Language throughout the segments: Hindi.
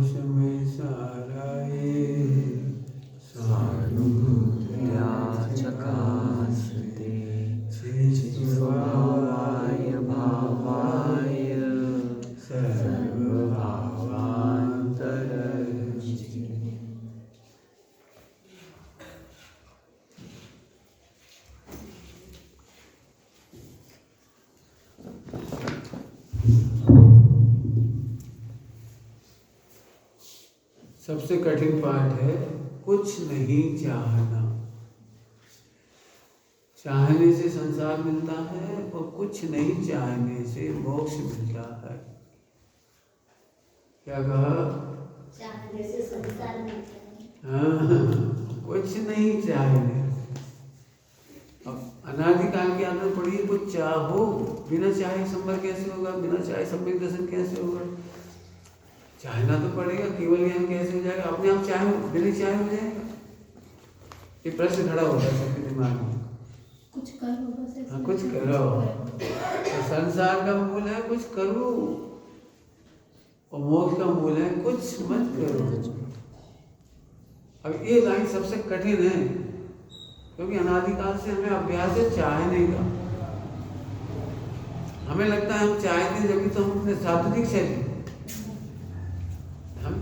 मोक्ष में साराये स्वानुभूत्या चकास्ते चित्स्वभावाय भावाय सर्वभावान्तरजिते। सबसे कठिन पाठ है कुछ नहीं चाहना। चाहने से संसार मिलता है और कुछ नहीं चाहने से मोक्ष मिलता है। क्या कहा? चाहने से संसार मिलता है। हाँ, कुछ नहीं चाहने। अब अनादिकाल की आदत पड़ी है कुछ चाहो, बिना चाहे संबर कैसे होगा, बिना चाहे सम्यक दर्शन कैसे होगा? चाहना तो पड़ेगा, केवल ज्ञान कैसे हो जाएगा? अपने आप चाहे बिना चाहे हो जाएगा? ये प्रश्न खड़ा होता है सबके दिमाग में। कुछ करो बस ऐसे। हाँ, कुछ करो। तो संसार का मूल है कुछ करो और मोक्ष का मूल है कुछ मत करो। अब ये लाइन सबसे कठिन है क्योंकि अनादिकाल से हमें अभ्यास है चाहने का। हमें लगता है हम चाहते हैं जब तो हम अपने साधु दीक्षा ली। हम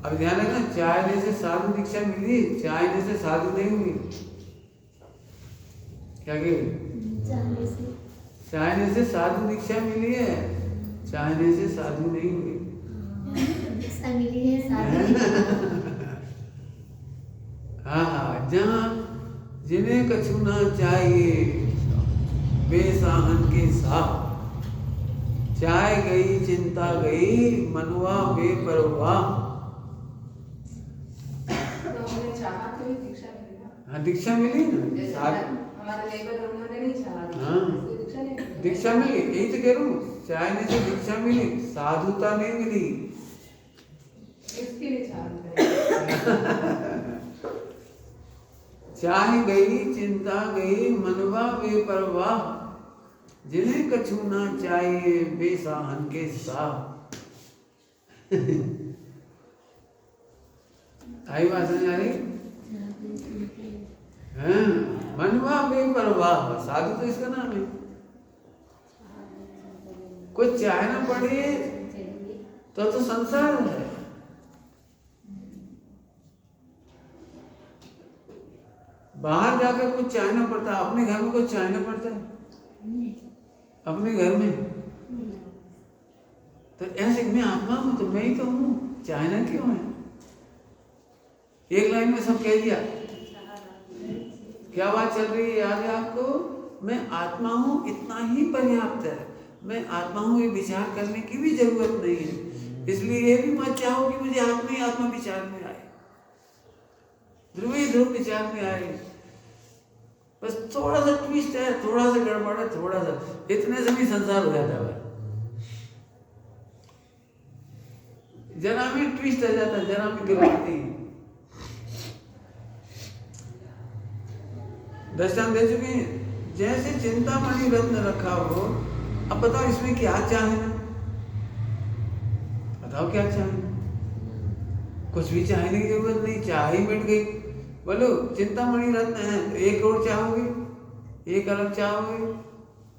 अब ध्यान रखना, चाहने से साधु दीक्षा मिली, चाहने से साधु नहीं हुई। क्या कहे? चाहने से साधु दीक्षा मिली है, चाहने से साधु नहीं हुई। मिली है साधु। हाँ, जहाँ जिन्हें कछु ना चाहिए बेसाहन के साथ, चाय गई चिंता गई मनवा बेपरवाह। हाँ, दीक्षा मिली ना। हमारे लेबर उन्होंने नहीं चाहा। हाँ, दीक्षा मिली, यही तो कह रहा हूँ। चाहने से दीक्षा मिली, साधुता नहीं मिली। इसके लिए चाहते हैं। चाह गई चिंता गई मनवा बेपरवाह, जिन्हें कछु ना चाहिए बेसाहन के साथ। आई बात समझ आ रही? हाँ, मनवा बेपरवाह, साधु तो इसका नाम है। कुछ चाहना पड़े तो संसार है। बाहर जाकर कुछ चाहना पड़ता है, अपने घर में कुछ चाहना पड़ता है। अपने घर में तो ऐसे मैं आत्मा हूं तो मैं ही तो हूं, चाहना क्यों है? एक लाइन में सब कह दिया। क्या बात चल रही है याद है आपको? मैं आत्मा हूं इतना ही पर्याप्त है। मैं आत्मा हूं ये विचार करने की भी जरूरत नहीं है। इसलिए ये भी मत चाहो कि मुझे आत्मा ही आत्मा विचार में आए, ध्रुव ही ध्रुव विचार में आए। बस थोड़ा सा ट्विस्ट है, थोड़ा सा गड़बड़ है, थोड़ा सा, इतने से भी संसार हो जाता है। जरा भी ट्विस्ट आ जाता है, जरा भी गड़बड़ नहीं। दृष्टांत दे चुके हैं। जैसे चिंतामणि रत्न रखा हो, अब बताओ इसमें क्या चाहना? बताओ क्या चाहना? कुछ भी चाहने की जरूरत नहीं, चाह ही मिट गई। बोलो चिंतामणि रत्न है तो 1 करोड़ चाहोगे, 1 अरब चाहोगे,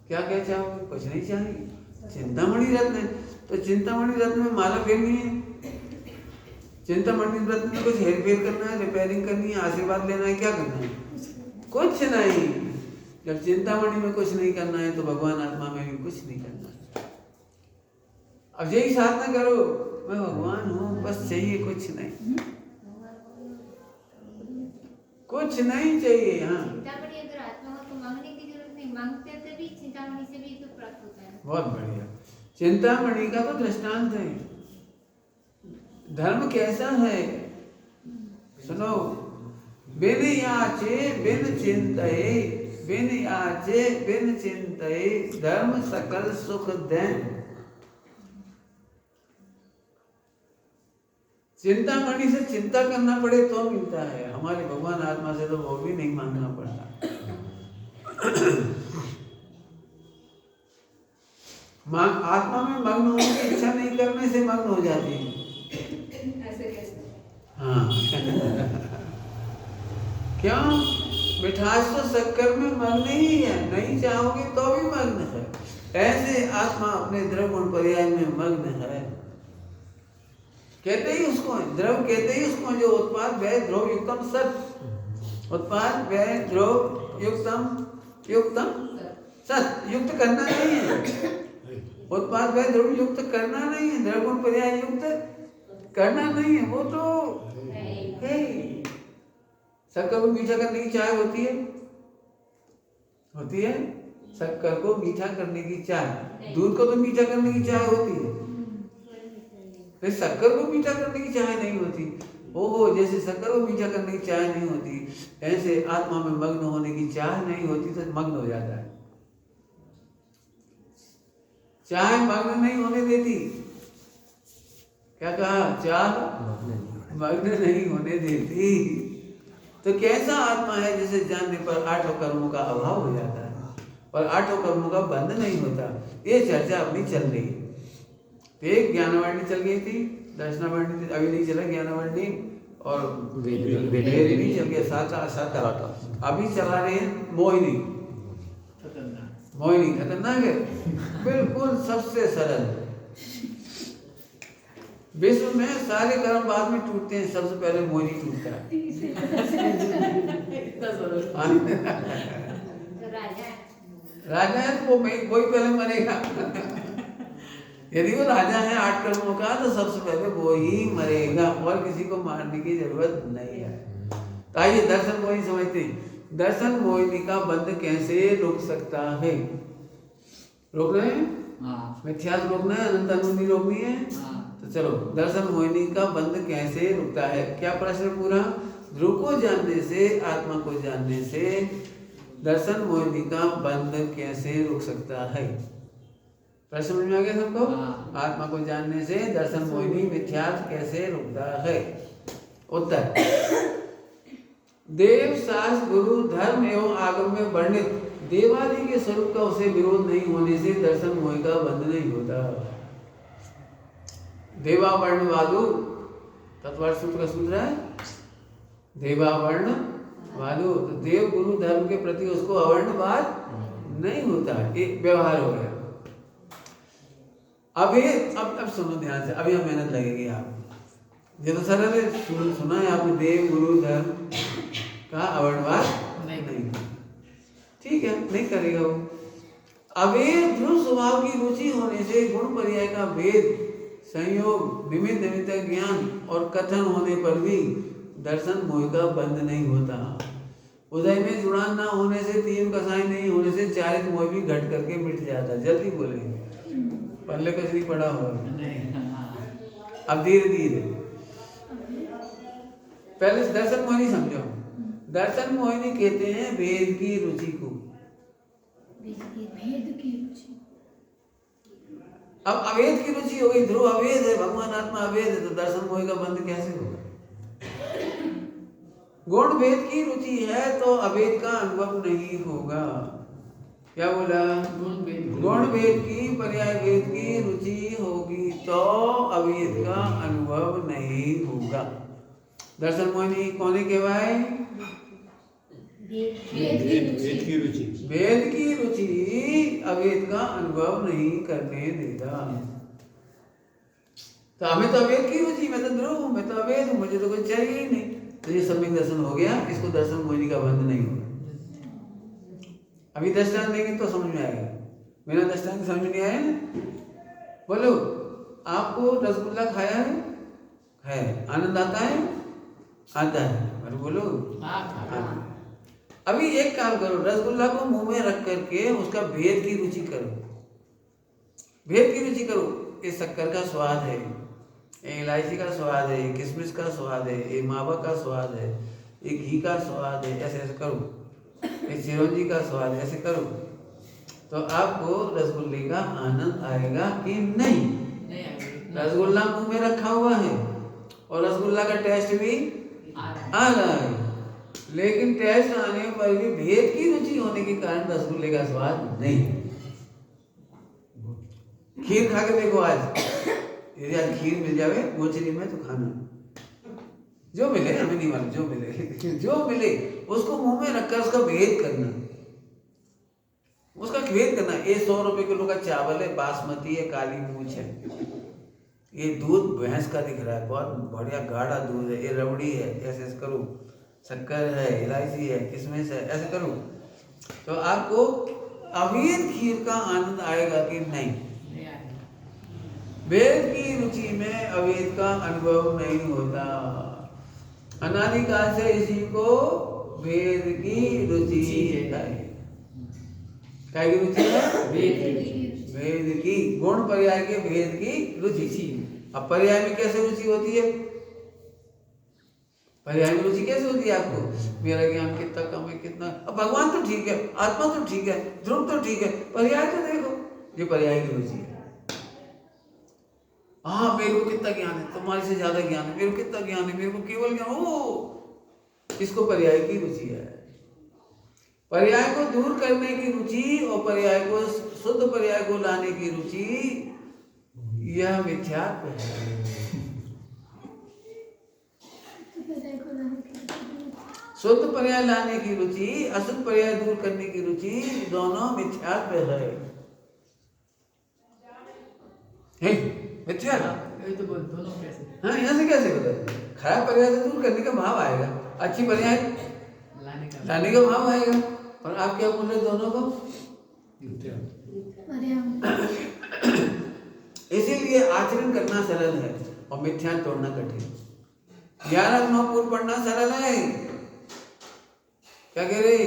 क्या क्या चाहोगे? कुछ नहीं चाहेंगे। चिंतामणि रत्न है तो चिंतामणि रत्न में माला फेरनी है, चिंतामणि रत्न में कुछ हेर फेर करना है, रिपेयरिंग करनी है, आशीर्वाद लेना है, क्या करना है? कुछ नहीं। जब चिंतामणि में कुछ नहीं करना है तो भगवान आत्मा में भी कुछ नहीं करना है। अब यही साधना करो, मैं भगवान हूँ, बस चाहिए कुछ नहीं, कुछ नहीं चाहिए। हाँ, चिंतामणि अगर आत्मा हो तो मांगने की जरूरत नहीं, मांगते तभी चिंतामणि से भी तो प्राप्त होता है। बहुत बढ़िया। चिंतामणि का तो दृष्टांत है। धर्म कैसा है सुनो। बिन याचे बिन चिंतये, बिन याचे बिन चिंतये धर्म सकल सुख दें। चिंतामणि से चिंता करना पड़े तो मिलता है। हमारे भगवान आत्मा से तो वो भी नहीं मांगना पड़ता। आत्मा में मग्न होने की इच्छा नहीं करने से मग्न हो जाती है। ऐसे हाँ क्यों? मिठास तो शक्कर में मग्न ही है, नहीं चाहोगे तो भी मग्न है। ऐसे आत्मा अपने द्रव गुण पर्याय में मग्न है। कहते ही उसको द्रव, कहते ही उसको जो उत्पाद व्यय ध्रुव युक्तम सत, उत्पाद व्यय ध्रुव युक्तम सत, युक्त करना नहीं है। उत्पाद व्यय ध्रुव युक्त करना नहीं है, द्रव गुण पर्याय युक्त करना नहीं है, वो तो है। शक्कर को मीठा करने की चाह होती है, होती है। शक्कर को मीठा करने की चाह, दूध को तो मीठा करने की चाह होती है, फिर शक्कर को मीठा करने की चाह नहीं होती। ओहो, जैसे शक्कर को मीठा करने की चाह नहीं होती, ऐसे आत्मा में मग्न होने की चाह नहीं होती तो मग्न हो जाता है। चाह मग्न नहीं होने देती। क्या कहा? चाह मग्न नहीं होने देती। तो कैसा आत्मा है जिसे जानने पर आठों कर्मों का अभाव हो जाता है और आठों कर्मों का बंध नहीं होता। ये चर्चा अपनी चल रही है। एक ज्ञानवाणी चल गई थी, दर्शनावाणी अभी नहीं चला, ज्ञानवाणी और वेद नहीं चल गया, सात अभी चला रहे हैं मोहिनी। मोहिनी खतरनाक है, बिल्कुल सबसे सरल। विश्व में सारे कर्म बाद में टूटते हैं, सबसे पहले मोहिनी टूटता है। राजा है तो वो पहले मरेगा। यदि वो राजा है 8 कर्मों का तो सबसे पहले वो ही मरेगा और किसी को मारने की जरूरत नहीं है। तो आइए दर्शन मोहिनी समझते हैं। दर्शन मोहिनी का बंध कैसे रोक सकता है? रोक रहे हैं? मिथ्यास रोकना है, अनंत अनुमति रोकनी है। तो चलो, दर्शन मोहिनी का बंध कैसे रुकता है? क्या प्रश्न पूरा? ध्रुव को जानने से, आत्मा को जानने से दर्शन मोहिनी का बंध कैसे रुक सकता है? प्रश्न समझ में आ गया सबको? आत्मा को जानने से दर्शन मोहिनी मिथ्यास कैसे रुकता है? उत्तर, देव शास्त्र गुरु धर्म एवं आगम में वर्णित देवादि के स्वरूप का उसे विरोध नहीं होने से दर्शन मोह का बंध नहीं होता। देवावर्ण वादु तत्वार्थ सूत्र का सूत्र है देवावर्ण वादु। तो देव गुरु धर्म के प्रति उसको अवर्णवाद नहीं होता, एक व्यवहार हो गया। अब सुनो ध्यान से, अभी हम मेहनत लगेगी। आप ये तो सरल है, सुना है आपने, देव गुरु धर्म का अवर्णवाद नहीं, ठीक है, नहीं करेगा वो। अवेद ध्रुव स्वभाव की रुचि होने से गुण पर्याय का भेद, संयोग, निमित्त निमित्त ज्ञान और कथन होने पर भी दर्शन मोह का बंध नहीं होता। उदय में जुड़ान ना होने से, तीन कसाई नहीं होने से चारित मोह भी घट करके मिट जाता। जल्दी बोलेंगे, पहले कुछ नहीं पढ़ा होगा, अब धीरे धीरे। पहले दर्शन मोहिनी समझो। दर्शन मोहिनी कहते हैं वेद की रुचि को। भेद की रुचि। अब अवेद की रुचि हो गई, ध्रुव अवेद है, भगवान आत्मा अवेद है, तो दर्शन मोह का बंध कैसे होगा? गुण भेद की रुचि है तो अवेद का अनुभव नहीं होगा। क्या बोला? गुण भेद की, पर्याय भेद की रुचि होगी तो अवेद का अनुभव नहीं होगा। दर्शन मोहिनी कौन कहवाए? भेद की रुचि। वेद की रुचि अवेद का अनुभव नहीं करने देगा। तो हमें तो अवेद की रुचि, मैं तो ध्रुव हूं, मैं तो अवेद हूं, मुझे तो कुछ चाहिए ही नहीं। तो ये सम्यक दर्शन हो गया, इसको दर्शन मोहिनी का बंध नहीं होगा। अभी दृष्टांत देंगे तो समझ में आएगा, बिना दृष्टांत समझ में नहीं आया ना? बोलो, आपको रसगुल्ला खाया है, आनंद आता है? आता है। अरे बोलो, अभी एक काम करो, रसगुल्ला को मुंह में रख करके उसका भेद की रुचि करो। भेद की रुचि करो, ये शक्कर का स्वाद है, ये इलायची का स्वाद है, ये किशमिश का स्वाद है, ये मावा का स्वाद है, ये घी का स्वाद है, ऐसे ऐसे करो। ये चिरौंजी का स्वाद है, ऐसे करो, तो आपको रसगुल्ले का आनंद आएगा कि नहीं? रसगुल्ला मुंह में रखा हुआ है और रसगुल्ला का टेस्ट भी आ रहा है, लेकिन टेस्ट आने पर भी भेद की रुचि होने के कारण रसगुल्ले का स्वाद नहीं। खीर खा के देखो, आज यदि आज खीर मिल जावे मोचरी में तो खाना, जो मिले, हमें नहीं मालूम, जो मिले जो मिले उसको मुंह में रखकर उसका भेद करना, उसका भेद करना। ये 100 रुपए किलो का चावल है, बासमती है, काली मूछ है, ये दूध भैंस का दिख रहा है, बहुत बढ़िया गाढ़ा दूध है, ये रबड़ी है, ऐसे ऐसे करूँ, शक्कर है, इलायची है, किशमिश है, ऐसे करूँ तो आपको अवेद खीर का आनंद आएगा कि नहीं? वेद की रुचि में अवेद का अनुभव नहीं होता। अनादिकाल से इसी को वेद की रुचि है। क्या की रुचि है? वेद की, गुण पर्याय के वेद की रुचि। अब पर्याय में कैसे रुचि होती है? पर्याय में रुचि कैसे होती है आपको? मेरा ज्ञान कितना कम है, कितना, अब भगवान तो ठीक है, आत्मा तो ठीक है, ध्रुव तो ठीक है, पर्याय तो देखो, ये पर्याय की रुचि है। हाँ, मेरे को कितना ज्ञान है, तुम्हारे से ज्यादा ज्ञान है, मेरे को कितना ज्ञान है, मेरे को केवल ज्ञान, ओ, इसको पर्याय की रुचि है। पर्याय को दूर करने की रुचि और पर्याय को, शुद्ध पर्याय को लाने की रुचि, यह मिथ्यात्व है। शुद्ध पर्याय लाने की रुचि, अशुद्ध पर्याय दूर करने की रुचि, दोनों मिथ्यात्व है। मिथ्यात्व, ये तो बोल दोनों कैसे? हाँ, यहाँ से कैसे बता? खराब पर्याय से दूर करने का भाव आएगा, अच्छी पर्याय लाने का भाव आएगा, और आप क्या बोल रहे दोनों को? इसीलिए आचरण करना सरल है और मिथ्या तोड़ना कठिन। 11 पूर्व पढ़ना सरल है, क्या कह रहे?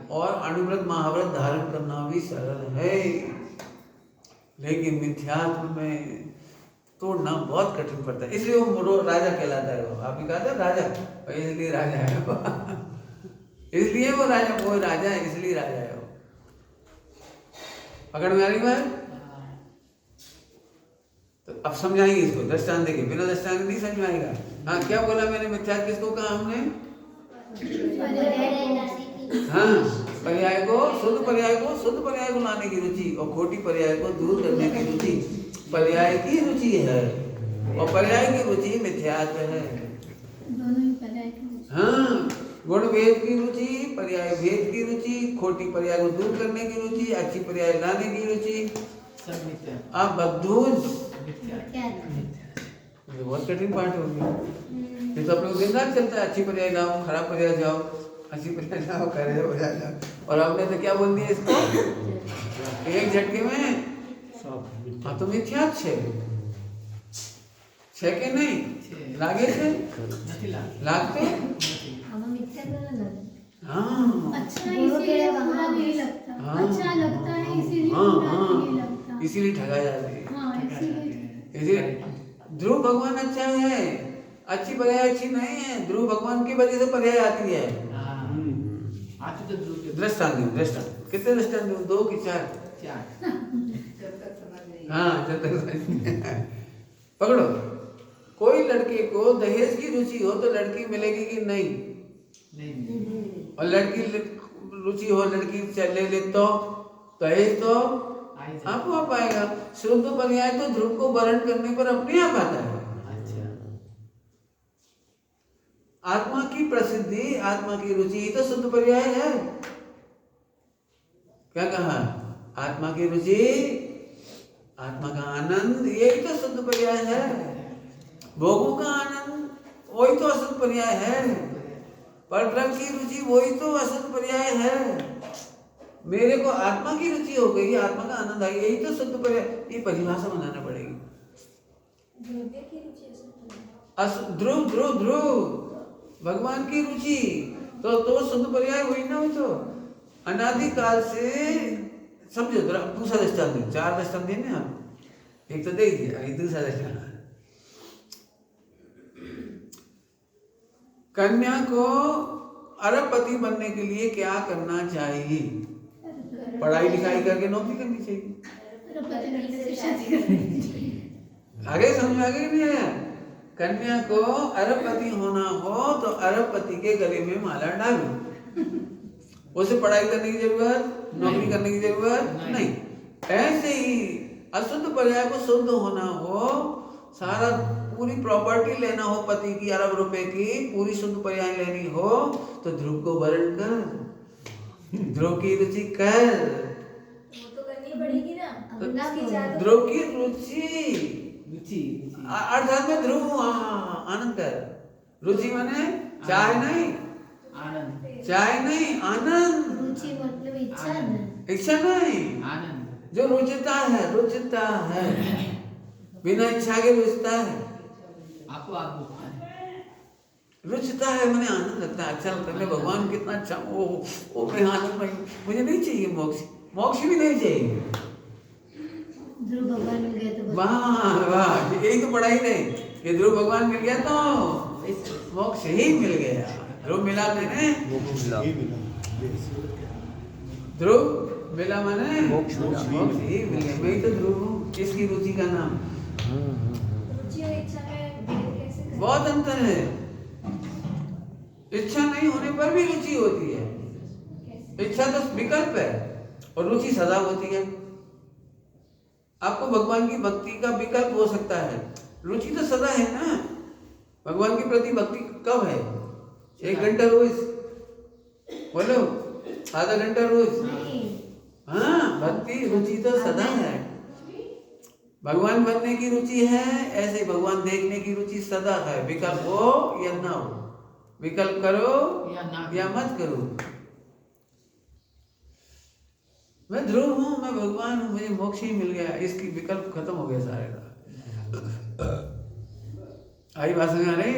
और अनुव्रत महाव्रत धारण करना भी सरल है, लेकिन मिथ्यात्व में तोड़ना बहुत कठिन पड़ता है। इसलिए वो राजा कहलाता है। वो आपने कहा था राजा, इसलिए राजा है वो इसलिए वो राजा, वो राजा है, इसलिए राजा है वो। पकड़ में आ रही बात? तो अब समझाएंगे इसको, दृष्टांत देखिए, बिना दृष्टांत नहीं समझ में आएगा। हाँ, क्या बोला मैंने? मिथ्या किसको कहा हमने? हाँ, पर्याय को, शुद्ध पर्याय को, शुद्ध पर्याय को लाने की रुचि और खोटी पर्याय को दूर करने की रुचि पर्याय की रुचि है, और पर्याय की रुचि मिथ्यात्व है। हाँ, गुण भेद की रुचि, पर्याय भेद की रुचि, खोटी पर्याय को दूर करने की रुचि, अच्छी पर्याय लाने की रुचि, आप बद्दूज। ये बहुत कठिन पाठ हो गया। ये तो अपने दिन रात चलता है, अच्छी पर्याय लाओ, खराब पर्याय जाओ, अच्छी पर्याय लाओ, खराब पर्याय जाओ, और आपने तो क्या बोल दिया इसको एक झटके में? हाँ, तो मिथ्या छे के नहीं लागे थे, लागते। हाँ, अच्छा इसीलिए बुरा नहीं लगता, अच्छा लगता है इसीलिए बुरा नहीं लगता, इसीलिए ठगा जाते हैं। हाँ, इसीलिए ध्रुव भगवान अच्छा है, अच्छी पर्याय अच्छी नहीं है, ध्रुव भगवान की वजह से पर्याय आती है। दृष्टांत, दृष्टांत कितने दृष्टांत? 2 कि 4? हाँ, जब तक पकड़ो। कोई लड़के को दहेज की रुचि हो तो लड़की मिलेगी कि नहीं? और लड़की रुचि हो, लड़की ले ले तो दहेज तो आपको आप आएगा। शुद्ध पर्याय तो ध्रुव को वर्ण करने पर अपने आप आता है। आत्मा की प्रसिद्धि, आत्मा की रुचि तो शुद्ध पर्याय है। क्या कहा? आत्मा की रुचि, आत्मा का आनंद, यही तो शुद्ध पर्याय है। भोगों का आनंद, वही तो अशुद्ध पर्याय है। परब्रह्म की रुचि, वही तो अशुद्ध पर्याय है। मेरे को आत्मा की रुचि हो गई, आत्मा का आनंद आ गया, यही तो शुद्ध पर्याय। ये परिभाषा बनाना पड़ेगी। ध्रुव ध्रुव ध्रुव भगवान की रुचि तो शुद्ध पर्याय हुई ना। वो तो अनादिकाल से, समझो दूसरा दृष्टांत दे, 4 दृष्टांत देने आप, एक तो दे दिया, एक दूसरा दृष्टांत। कन्या को अरबपति बनने के लिए क्या करना चाहिए? पढ़ाई लिखाई करके नौकरी करनी चाहिए। आगे समझ में आगे नहीं आया? कन्या को अरबपति होना हो तो अरबपति के गले में माला डालो। उसे पढ़ाई करने की जरूरत, नौकरी करने की जरूरत नहीं। ऐसे ही अशुद्ध पर्याय को शुद्ध होना हो, सारा पूरी प्रॉपर्टी लेना हो पति की अरब रुपए की, पूरी शुद्ध पर्याय लेनी हो तो ध्रुव को वर्ण कर, ध्रुव की रुचि कर। वो तो करनी पड़ेगी ना, अब ना की चाह तो ध्रुव की रुचि रुचि अर्थात में ध्रुव आनंद कर। रुचि माने चाय नहीं, आनंद चाय नहीं, आनंद। रुचि मतलब इच्छा है। इच्छा नहीं, आनंद जो रुचिता है, रुचिता है, बिना इच्छा के रुचता है, आपको आप रुचता है, मैंने आनंद लगता है, अच्छा लगता है। मैं भगवान कितना अच्छा, ओ मैं आनंदमय, मुझे नहीं चाहिए मोक्ष, मोक्ष भी नहीं चाहिए। ध्रुव भगवान मिल गए तो बस। वाह वाह, यही तो पढ़ाई नहीं कि ध्रुव भगवान मिल गया तो मोक्ष ही मिल गया। ध्रुव मिला मैंने, ध्रुव मिला मैंने, मोक्ष मिला। मोक्ष ही मिल गया। मैं ही तो ध्रुव हूँ, इसकी रुचि का नाम। रुचि और इच्छा में भेद कैसे करें? बहुत अंतर है। इच्छा नहीं होने पर भी रुचि होती है। कैसे? इच्छा तो विकल्प है और रुचि सदा होती है। आपको भगवान की भक्ति का विकल्प हो सकता है, रुचि तो सदा है ना। भगवान के प्रति भक्ति कब है? 1 घंटा रोज, बोलो, आधा घंटा रोज। नहीं, हाँ, भक्ति रुचि तो सदा है। भगवान बनने की रुचि है, ऐसे भगवान देखने की रुचि सदा है। विकल्प हो या ना हो, विकल्प करो या मत करो। मैं ध्रुव हूं, मैं भगवान हूं, मुझे मोक्ष ही मिल गया, इसकी विकल्प खत्म हो गया सारे का। आई बात समझ आ रही?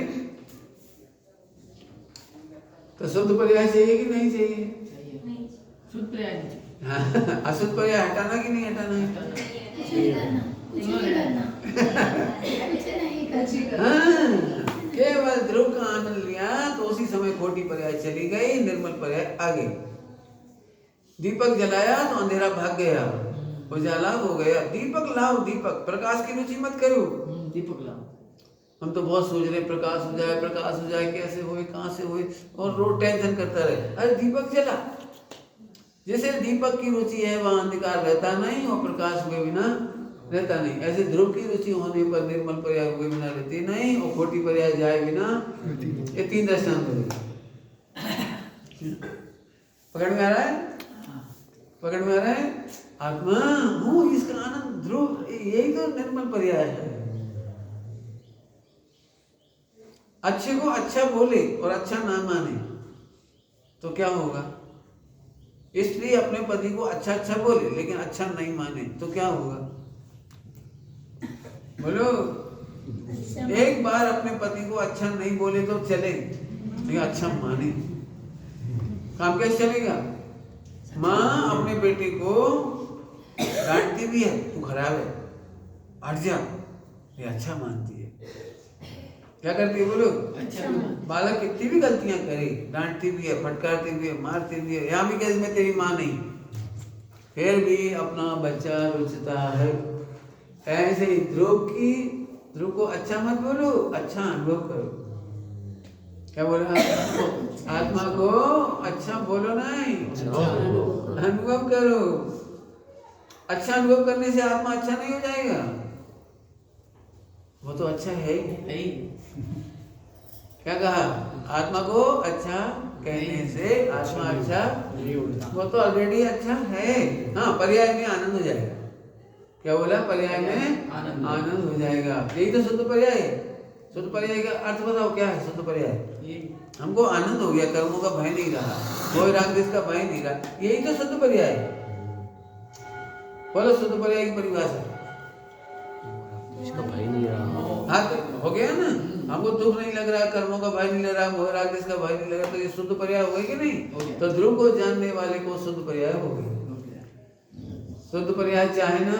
तो शुद्ध पर्याय चाहिए कि नहीं चाहिए? नहीं। शुद्ध पर्याय हाँ, अशुद्ध पर्याय हटाना कि नहीं हटाना है? कुछ नहीं करना, कुछ नहीं करना, कुछ नहीं करना। हाँ, केवल ध्रुव का आनंद लिया तो उसी समय खोटी पर्याय चली गई, निर्मल पर्याय आ गई। दीपक जलाया तो अंधेरा भाग गया, उजाला हो गया। दीपक लाओ, दीपक, प्रकाश की रुचि मत करो। दीपक लाओ। हम तो बहुत सोच रहे प्रकाश हो जाए, प्रकाश हो जाए, कैसे होए, कहाँ से होए, और रोज टेंशन करता रहे। अरे दीपक जला, जैसे दीपक की रुचि है वहां अंधकार रहता नहीं और प्रकाश हुए बिना रहता नहीं, ऐसे ध्रुव की रुचि होने पर निर्मल पर्याय हुए बिना रहती नहीं और खोटी पर्याय जाए बिना। ये 3 दृष्टांत हो गए। पकड़ में आ रहा है? पकड़ में आ रहा है? आत्मा हूँ, इसका आनंद ध्रुव, यही तो निर्मल पर्याय है। अच्छे को अच्छा बोले और अच्छा ना माने तो क्या होगा? स्त्री अपने पति को अच्छा अच्छा बोले लेकिन अच्छा नहीं माने तो क्या होगा? बोलो। एक बार अपने पति को अच्छा नहीं बोले तो चले, लेकिन अच्छा माने, काम कैसे चलेगा? माँ अपने बेटे को डांटती भी है, तू खराब है, हट जा, ये अच्छा मानती है। क्या करती है बोलो? अच्छा बालक कितनी भी गलतियां करे, डांटती भी है, फटकारती भी है, मारती भी है, यहाँ भी कहती मैं तेरी माँ नहीं, फिर भी अपना बच्चा रुचता है। ऐसे ही ध्रुव को अच्छा मत बोलो, अच्छा अनुभव करो। क्या बोला? आत्मा को अच्छा बोलो नहीं, अनुभव करो। अच्छा अनुभव करने से आत्मा अच्छा नहीं हो जाएगा, वो तो अच्छा है ही। क्या कहा? आत्मा को अच्छा कहने से आत्मा अच्छा, वो तो ऑलरेडी अच्छा है। हाँ, पर्याय में आनंद हो जाएगा। क्या बोला? पर्याय में आनंद हो जाएगा। यही तो शुद्ध पर्याय है। शुद्ध पर्याय का अर्थ बताओ क्या है? शुद्ध पर्याय हमको आनंद हो गया, कर्मों का भय नहीं रहा, कोई राग द्वेष का भय नहीं रहा, यही तो शुद्ध पर्याय है। बोलो शुद्ध पर्याय की परिभाषा। इसका भय नहीं रहा। हाँ, तो हो गया ना, हमको दुख नहीं लग रहा, कर्मों का भय नहीं लग रहा, मोह राग द्वेष का भय नहीं लग रहा, तो ये शुद्ध पर्याय हो गई कि नहीं? तो ध्रुव को जानने वाले को शुद्ध पर्याय हो गई। शुद्ध पर्याय चाहे ना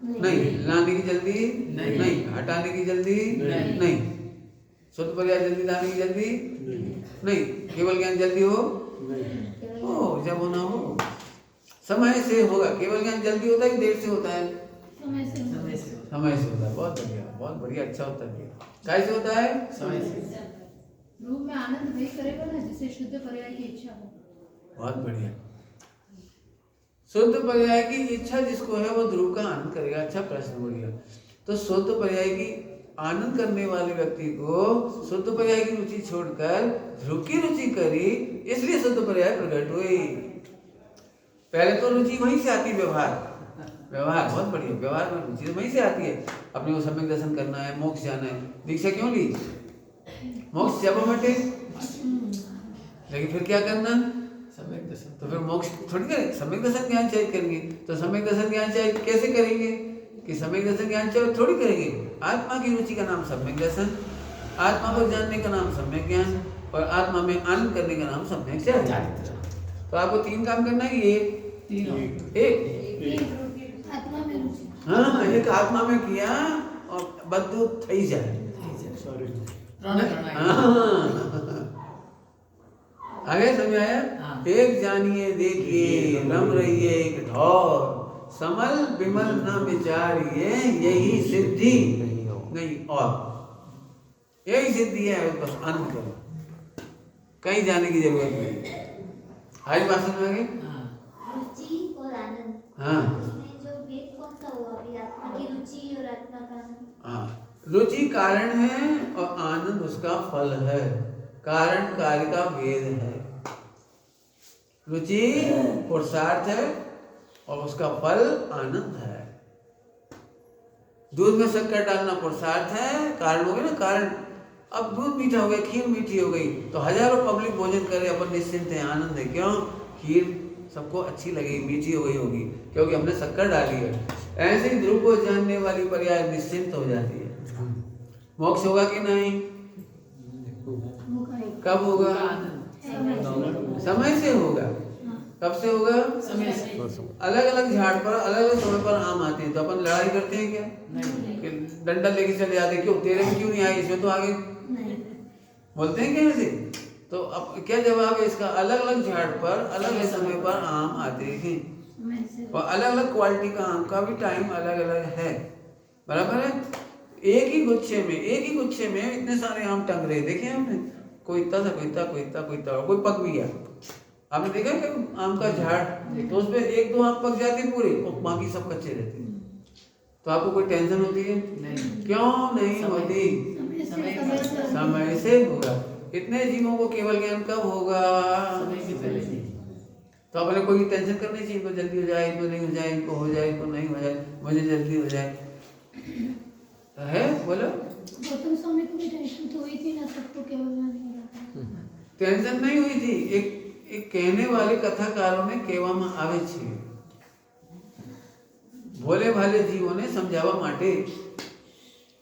नहीं, लाने की जल्दी नहीं, हटाने की जल्दी नहीं, शुद्ध पर्याय जल्दी लाने की जल्दी नहीं, केवल ज्ञान जल्दी हो जब होना हो, समय से होगा। केवल ज्ञान जल्दी होता है, देर से होता है? समय से समय से होता है। बहुत बढ़िया, बहुत बढ़िया, अच्छा उत्तर दिया। कैसे होता है? समय से। रूप में आनंद वही करेगा ना जिसे शुद्ध पर्याय की इच्छा हो। बहुत बढ़िया। शुद्ध पर्याय की इच्छा जिसको है वो ध्रुव का आनंद करेगा। अच्छा प्रश्न, बढ़िया। तो शुद्ध पर्याय की आनंद करने वाले व्यक्ति को शुद्ध पर्याय की रुचि छोड़कर ध्रुव की रुचि करी, इसलिए शुद्ध पर्याय प्रकट हुई। पहले तो रुचि वहीं से आती, व्यवहार बहुत बढ़िया, व्यवहार में रुचि वहीं से आती है। अपने को सम्यक दर्शन करना है, मोक्ष जाना है, दीक्षा क्यों ली? मोक्ष जब बटे, लेकिन फिर क्या करना? सम्यक दर्शन। तो फिर मोक्ष थोड़ी करेंगे, सम्यक दर्शन ज्ञान चाहिए करेंगे। तो सम्यक दर्शन ज्ञान चाहिए कैसे करेंगे? कि सम्यक दर्शन ज्ञान चाहिए थोड़ी करेंगे। आत्मा की रुचि का नाम सम्यक दर्शन, आत्मा को जानने का नाम सम्यक ज्ञान, और आत्मा में आनंद करने का नाम सम्यक चारित्र। तो आपको 3 काम करना है। ये एक आत्मा में रुचि। हाँ, एक आत्मा में किया और बद्दू थई जाए। आगे समझ आया? हाँ। एक जानिए देखिए रम रहिए एक ढौर, समल विमल न विचारिए, यही सिद्धि नहीं और, यही सिद्धि है। बस आनंद करो, कहीं जाने की जरूरत नहीं। आज बात समझ में आ गई? रुचि और आनंद। हाँ इसमें जो भेद कौन सा हुआ अभी? आत्मा की रुचि और आत्मा का आनंद। हाँ, रुचि कारण है और आनंद उसका फल है। कारण कार्य का भेद है। रुचि पुरुषार्थ है और उसका फल आनंद है। दूध में शक्कर डालना पुरुषार्थ है, कारण हो गया ना, कारण। अब दूध मीठा हो गया, खीर मीठी हो गई, तो हजारों पब्लिक भोजन करे, अपन निश्चिंत है, आनंद है। क्यों? खीर सबको अच्छी लगेगी, मीठी हो गई होगी, क्योंकि हमने शक्कर डाली है। ऐसे ही ध्रुव को जानने वाली पर्याय निश्चिंत हो जाती है। मोक्ष होगा कि नहीं? कब होगा? समय से होगा। कब से होगा? समय से। अलग अलग झाड़ पर अलग अलग समय पर आम आते हैं, तो अपन लड़ाई करते हैं क्या? कि डंडा लेके चले जाते हैं, क्यों तेरे में क्यों नहीं आए, इसमें तो आगे बोलते हैं क्या ऐसे? तो अब क्या जवाब है इसका? अलग अलग झाड़ पर अलग अलग समय पर आम आते हैं, और अलग अलग क्वालिटी का आम का भी टाइम अलग अलग है। बराबर है? एक ही गुच्छे में इतने सारे आम टंग रहे, देखे हमने? कोई इतना सा, कोई इतना, कोई इतना, कोई इतना, कोई पक भी गया। आपने देखा कि आम का झाड़, तो उसमें 1-2 आम पक जाते पूरे और बाकी सब कच्चे रहते हैं। तो आपको कोई टेंशन होती है? नहीं। क्यों नहीं होती? समय से होगा। इतने जीवों को केवल ज्ञान कब होगा? समय से पहले नहीं। तो अपने कोई टेंशन करनी चाहिए, इनको जल्दी हो जाए, इनको नहीं हो जाए, इनको हो जाए, इनको नहीं हो जाए, मुझे जल्दी हो जाए, है? बोलो। गौतम स्वामी को भी टेंशन तो हुई थी ना, सबको केवल ज्ञान हो रहा था। टेंशन नहीं हुई थी। एक कहने वाले कथाकारों ने केवा में आवे छे, भोले भाले जीवों ने समझावा माटे।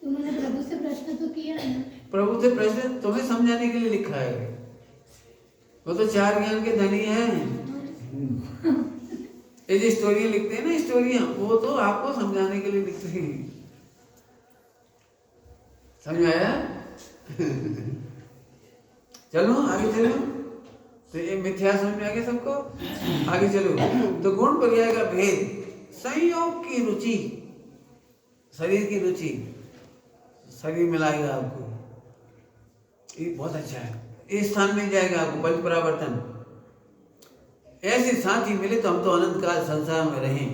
उन्होंने प्रभु से प्रश्न तो किया ना। प्रभु से प्रश्न तुम्हें समझाने के लिए लिखा है, वो तो 4 ज्ञान के धनी हैं। ये जो स्टोरियां लिखते हैं ना, स्टोरियां, वो तो आपको समझाने के लिए लिखते हैं। समझ आया? चलो आगे चलो। तो ये मिथ्या समझ में आ गया सबको? आगे चलो। तो गुण पर्याय का भेद, संयोग की रुचि, शरीर की रुचि, शरीर मिलाएगा आपको, ये बहुत अच्छा है। इस स्थान मिल जाएगा आपको, पंच परावर्तन। ऐसे साथी मिले तो हम तो अनंत काल संसार में रहें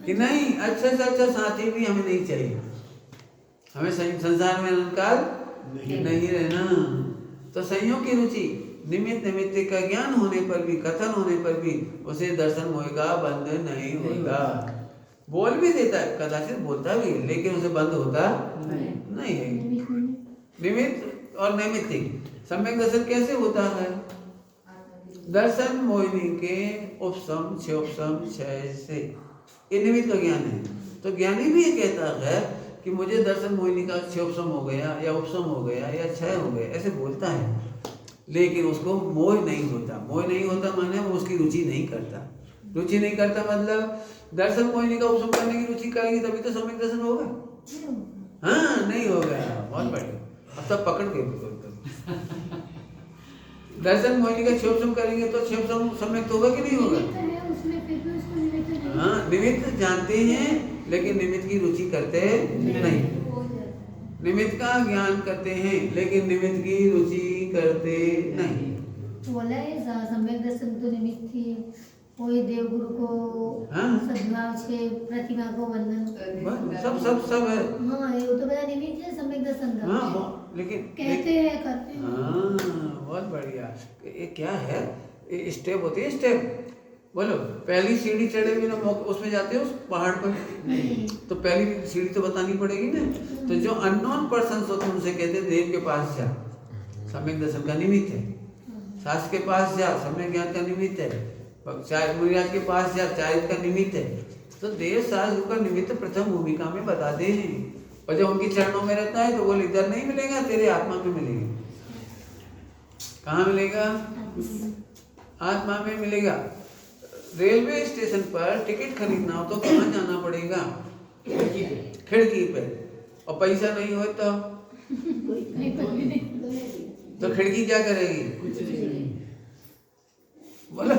कि नहीं? अच्छा से अच्छा साथी भी हमें नहीं चाहिए, हमें संसार में अनंत काल नहीं रहना। तो संयोग की रुचि, निमित्त का ज्ञान होने पर भी, कथन होने पर भी उसे दर्शन होएगा, बंद नहीं होता। बोल भी देता है, कदाचित बोलता भी, लेकिन उसे बंद होता नहीं है। निमित्त और नैमित्तिक सम्यक दर्शन कैसे होता है? दर्शन मोहिनी के उपसम क्षोपसम क्षय से, ये निमित्त का ज्ञान है। तो ज्ञानी भी ये कहता है कि मुझे दर्शन मोहिनी का क्षोपसम हो गया, या उपसम हो गया, या क्षय हो गया, ऐसे बोलता है, लेकिन उसको मोह नहीं होता। मोह नहीं होता माने वो उसकी रुचि नहीं करता। रुचि नहीं करता मतलब दर्शन मोहिनी का उपसम करने की रुचि करेंगे तभी तो सम्यक दर्शन होगा। हाँ, नहीं होगा। बहुत बढ़िया, अब तब पकड़ के दर्शन मोहिनी का क्षोपसम करेंगे तो क्षोपसम सम्यक होगा कि नहीं होगा? हाँ, निमित्त जानते हैं लेकिन निमित्त की रुचि करते नहीं। निमित्त का ज्ञान करते हैं लेकिन निमित्त की रुचि करते नहीं। बोला है सम्यक दर्शन तो निमित्त ही कोई देवगुरु को हाँ। सद्भाव से प्रतिमा को वंदन। बस सब है। हाँ ये तो मेरा निमित्त है सम्यक दर्शन का। हाँ लेकिन कहते हैं करते हैं। हाँ बहुत बढ़िया। ये क्या है, ये स्टेप होती है, स्टेप। बोलो, पहली सीढ़ी चढ़े बिना उसमें जाते हो उस पहाड़ पर? नहीं। तो पहली सीढ़ी तो बतानी पड़ेगी ना। तो जो अननोन पर्सन होते हैं उनसे कहते हैं देव के पास जा, सम्यक दर्शन का निमित्त है। सास के पास जा, सम्यक ज्ञान का निमित्त है। चाय मुनिराज के पास जा, चाय का निमित्त है। तो देव सास का निमित्त प्रथम भूमिका में बताते हैं। और जब उनके चरणों में रहता है तो बोले इधर नहीं मिलेगा, तेरे आत्मा में मिलेगा। कहाँ मिलेगा? आत्मा में मिलेगा। रेलवे स्टेशन पर टिकट खरीदना हो तो कहाँ जाना पड़ेगा? खिड़की पे। और पैसा नहीं हो तो खिड़की क्या करेगी? कुछ नहीं। बोलो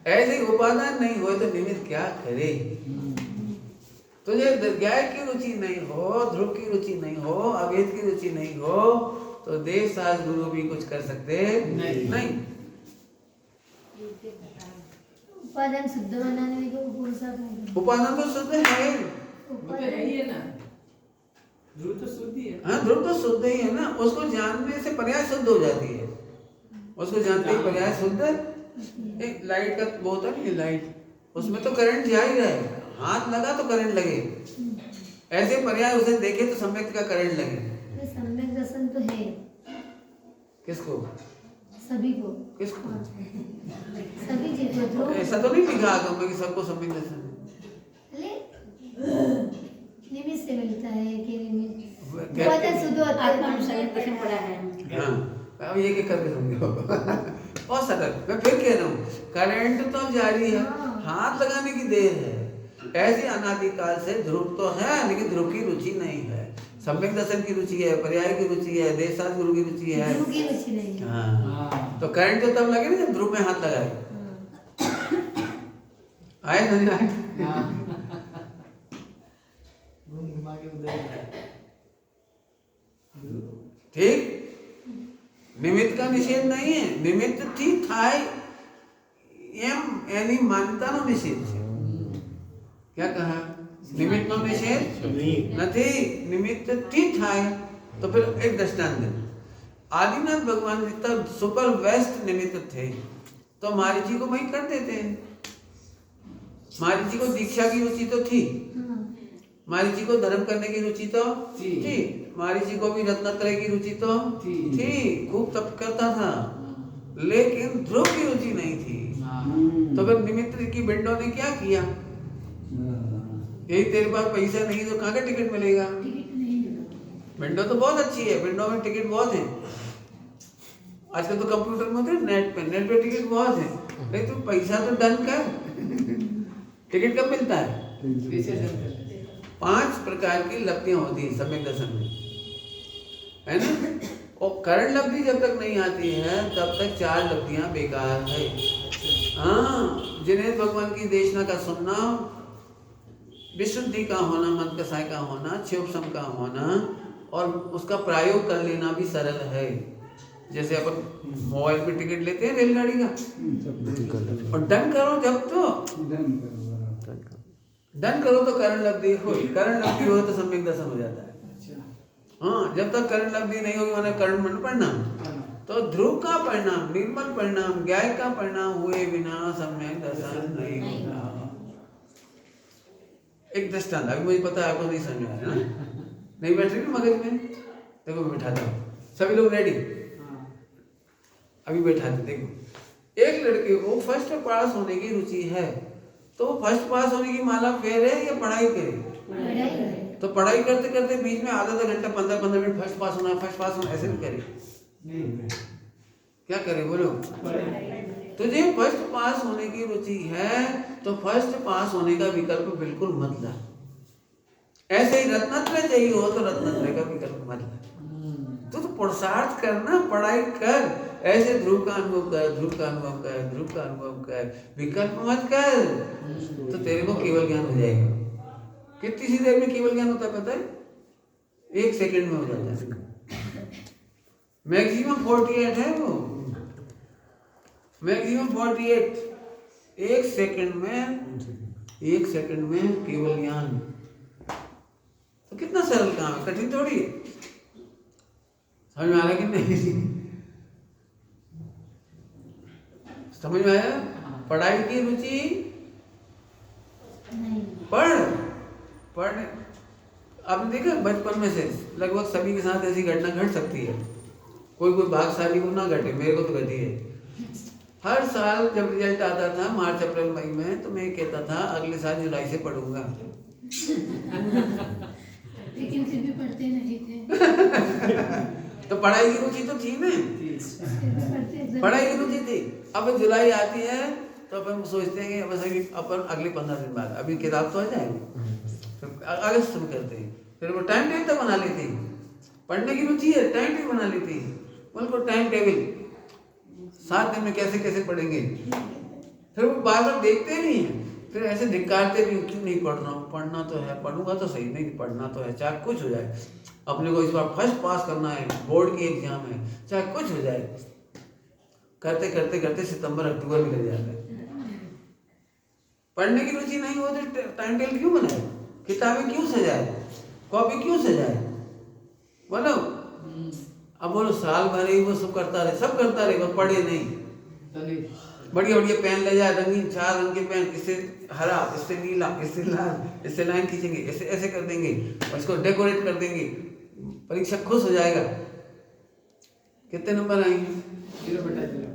ऐसे ही उपादान नहीं हो तो निमित्त क्या करे? तुझे ज्ञाय की रुचि नहीं हो, ध्रुव की रुचि नहीं हो, अभेद की रुचि नहीं हो तो देव सास गुरु भी कुछ कर सकते नहीं। उपादान शुद्ध बनाने में कोई पुरुषार्थ नहीं। उपादान तो शुद्ध है। वो तो है ही है ना, ध्रुव तो शुद्ध ही है। हाँ ध्रुव तो शुद्ध ही है ना। उसको जानने से पर्याय शुद्ध हो जाती है। उसको जानते ही पर्याय शुद्ध। एक लाइट का वो होता है, लाइट, उसमें तो करंट जा ही रहा है। हाथ लगा तो करंट लगे। ऐसे पर्याय उसे देखे तो सम्यक का करंट लगे। सम्यक दर्शन तो है किसको? सभी को। किसको? सभी चीजों को। ऐसा तो नहीं लिखा आगम में कि सबको सम्यक दर्शन है। निमित्त से मिलता है कि निमित्त कहते- उपादान शुद्ध होता है। सम्यक दर्शन पढ़ा है। हाँ अब ये क्या करके समझो बहुत सरल। मैं फिर कह रहा हूँ, करंट तो जारी है, हाथ लगाने की देर है। ऐसे अनादिकाल से ध्रुव तो है लेकिन ध्रुव की रुचि नहीं है। सम्यक दर्शन की रुचि है, पर्याय की रुचि है, देवसास गुरु की रुचि है। गुरु की रुचि नहीं है। हाँ तो करंट तो तब लगे ना जब ध्रुव में हाथ लगाए। आए समझ आए? घुमा के उधर ठीक। निमित्त का निषेध नहीं है। निमित्त थी थाई एम यानी मानता नो निषेध છે। क्या कहा? निमित्त નો નિષેધ નથી, નિમિત્ત થી થાય। तो फिर एक दृष्टांत दे। आदिनाथ भगवान जितना सुपर बेस्ट निमित्त थे तो मारीची को वही कर देते हैं। मारीची को दीक्षा की रुचि तो थी, मारीची को धर्म करने की रुचि तो थी, मारीची को भी रत्नत्रय की रुचि तो थी, खूब तप करता था, लेकिन ध्रुव की रुचि नहीं थी। तो फिर निमित्त की विंडो ने क्या किया? यही तेरे पास पैसा नहीं तो कहाँ का टिकट मिलेगा? विंडो तो बहुत अच्छी है, विंडो में टिकट बहुत है। आजकल तो कंप्यूटर में होते हैं, नेट पे टिकट बहुत है, लेकिन तू पैसा तो डन कर। टिकट कब मिलता है? 5 प्रकार की लब्धियां होती है सम्यक दर्शन में, है ना। और करण लब्धि जब तक नहीं आती है तब तक 4 लब्धियां बेकार है। हाँ, जिन्हें भगवान की देशना का सुनना, विशुद्धि का होना, मन कसाय का होना, क्षोभसम का होना और उसका प्रयोग कर लेना भी सरल है। जैसे अपन मोबाइल पे टिकट लेते हैं रेलगाड़ी का, और डन करो जब तो डन करो तो करण लब्धि हो। करण लब्धि हो तो सम्यक दर्शन हो जाता है। हाँ, जब तक करण लब्धि नहीं होगी मैंने करण मन परिणाम, तो ध्रुव का परिणाम, निर्मल परिणाम, ज्ञाय का परिणाम हुए बिना सम्यक दर्शन नहीं होगा। एक दृष्टांत, अभी मुझे पता है आपको नहीं समझ में आया ना, नहीं बैठ रही ना मगज में। देखो मैं बैठाता हूँ, सभी लोग रेडी? अभी बैठाते। देखो, एक लड़के को फर्स्ट पास होने की रुचि है, तो वो फर्स्ट पास होने की माला फेरे या पढ़ाई करे? तो पढ़ाई करते करते बीच में आधा घंटा 15-15 मिनट फर्स्ट पास होना ऐसे भी करे। क्या करे बोलो? तुझे फर्स्ट पास होने की रुचि है तो फर्स्ट पास होने का विकल्प बिल्कुल मत ला। ऐसे ही रत्नत्रय चाहिए हो तो रत्नत्रय का विकल्प मत ला। तो पुरुषार्थ करना, पढ़ाई कर। ऐसे ध्रुव का अनुभव कर, ध्रुव का अनुभव कर, ध्रुव का अनुभव कर, विकल्प मत कर, तो तेरे को केवल ज्ञान हो जाएगा। कितनी सी देर में केवल ज्ञान होता है पता है? 1 सेकंड में हो जाता है। मैक्सिमम 48 है वो, मैक्सिमम 48। एक सेकंड में केवल ज्ञान। तो कितना सरल काम है, कठिन थोड़ी है। समझ में आ रहा कि नहीं? समझ में आया? पढ़ाई की रुचि पढ़ आपने देखा बचपन में से लगभग सभी के साथ ऐसी घटना घट सकती है। कोई भाग्यशाली को ना घटे, मेरे को तो घटी है। हर साल जब रिजल्ट आता था मार्च अप्रैल मई में, तो मैं कहता था अगले साल जुलाई से पढ़ूंगा। लेकिन फिर भी पढ़ते नहीं थे। तो पढ़ाई की रुचि तो थी ना, पढ़ाई की रुचि थी। अब जुलाई आती है तो अपन सोचते हैं कि बस अभी अपन अगले 15 दिन बाद अभी किताब तो आ जाएगी, फिर अगस्त में करते हैं। फिर वो टाइम टेबल तो बना लेते हैं, पढ़ने की रुचि है, टाइम टेबल बना लेते हैं। उनको टाइम टेबल 7 दिन में कैसे कैसे पढ़ेंगे। फिर वो बार बार देखते नहीं हैं, फिर ऐसे धिक्कारते भी क्यों नहीं पढ़ रहा हूँ, पढ़ना तो है, पढ़ूंगा तो सही, नहीं पढ़ना तो है, चाहे कुछ हो जाए। अपने को इस बार फर्स्ट पास करना है, बोर्ड की एग्जाम है, चाहे कुछ हो जाए। करते करते करते सितंबर अक्टूबर निकल जाता है। पढ़ने की रुचि नहीं हो तो टाइम टेबल क्यों बनाए, किताबें क्यों सजाए, कॉपी क्यों सजाए, बोलो। अब बोलो साल भर ही वो सब करता रहे, वो पढ़े नहीं। बढ़िया बढ़िया पेन ले जाए, रंगीन 4 रंग के पेन, इससे हरा, इससे नीला, इससे लाल, इससे लाइन खींचेंगे, ऐसे ऐसे कर देंगे और इसको डेकोरेट कर देंगे, परीक्षा खुश हो जाएगा। कितने नंबर आएंगे? 0/0।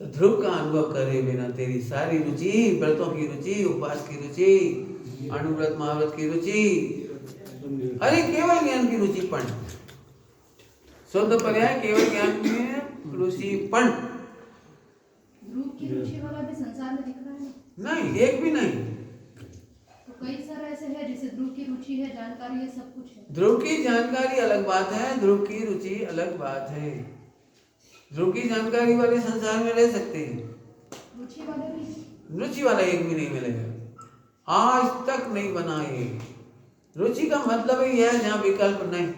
तो ध्रुव का अनुभव करे बिना तेरी सारी रुचि, व्रतों की रुचि, उपवास की रुचि, अनुव्रत महाव्रत की रुचि, अरे केवल ज्ञान की रुचि पण, शुद्ध पर्याय केवल ज्ञान में रुचि पण। ध्रुव की रुचि वाला भी संसार में दिख रहा है? नहीं, एक भी नहीं। तो कई सारे ऐसे हैं जिसे ध्रुव की रुचि है, जानकारी है, सब कुछ है। ध्रुव की जानकारी अलग बात है, ध्रुव की रुचि अलग बात है। ध्रुव की जानकारी वाले संसार में रह सकते हैं, रुचि वाले भी? रुचि वाला एक भी नहीं मिलेगा, आज तक नहीं बना ये। रुचि का मतलब ही है जहाँ विकल्प नहीं,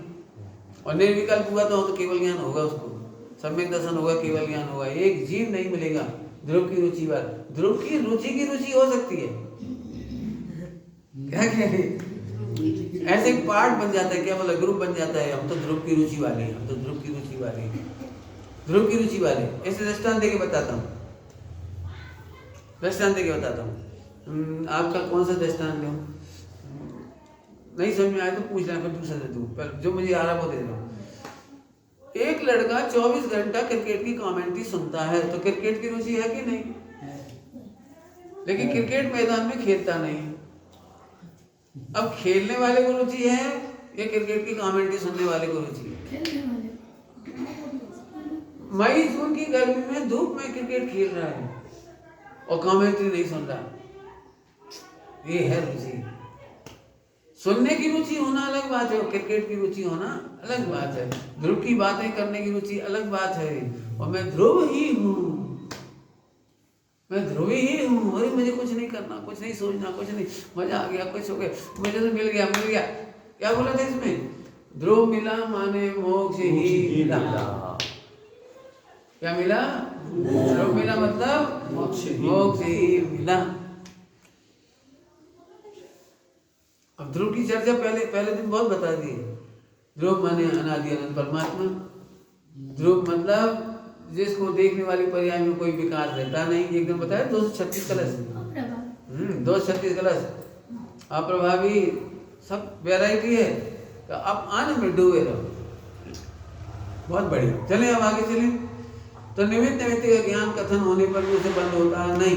और निर्विकल्प हुआ तो केवल ज्ञान होगा, उसको सम्यक दर्शन होगा, केवल ज्ञान होगा। एक जीव नहीं मिलेगा ध्रुव की रुचि वाला। ध्रुव की रुचि हो सकती है, क्या कह रहे, ऐसे एक पार्ट बन जाता है, क्या बोला, ग्रुप बन जाता है, हम तो ध्रुव की रुचि वाले हैं, हम तो ध्रुव की रुचि वाले हैं, ध्रुव की रुचि वाले। ऐसे दृष्टांत देके बताता हूँ, आपका कौन सा दृष्टांत दूं? नहीं समझ में आया तो पूछ रहा, फिर दूसरा दे दूं, पर जो मुझे आ रहा वो दे रहा हूँ। एक लड़का 24 घंटा क्रिकेट की कमेंट्री सुनता है, तो क्रिकेट की रुचि है कि नहीं? लेकिन क्रिकेट मैदान में खेलता नहीं। अब खेलने वाले को रुचि है या क्रिकेट की कमेंट्री सुनने वाले को रुचि है? खेलने वाले। मई जून की गर्मी में धूप में क्रिकेट खेल रहा है और कमेंट्री नहीं सुन रहा, ये है रुचि। सुनने की रुचि होना अलग बात है और क्रिकेट की रुचि होना अलग बात है। ध्रुव की बातें करने की रुचि अलग बात है। और मैं ध्रुव ही हूँ, मैं ध्रुवी ही हूँ, अरे मुझे कुछ नहीं करना, कुछ नहीं सोचना, कुछ नहीं, मजा आ गया, कुछ हो गया, मुझे तो मिल गया। क्या बोला था इसमें? ध्रुव मिला माने मोक्ष ही मिला। क्या मिला? ध्रुव मिला मतलब मोक्ष ही मिला। अब ध्रुव की चर्चा पहले दिन बहुत बता दी। ध्रुव माने अनादि अनंत परमात्मा। ध्रुव मतलब जिसको देखने वाली पर्याय में कोई विकार रहता नहीं। एक दिन बताया 236 कलश, 236 कलश अप्रभावी, सब वैरायटी है। तो आप आनंद में डूबे रहो, बहुत बढ़िया। चलें अब आगे चलें। तो निमित्त का ज्ञान कथन होने पर भी उसे बंद होता नहीं,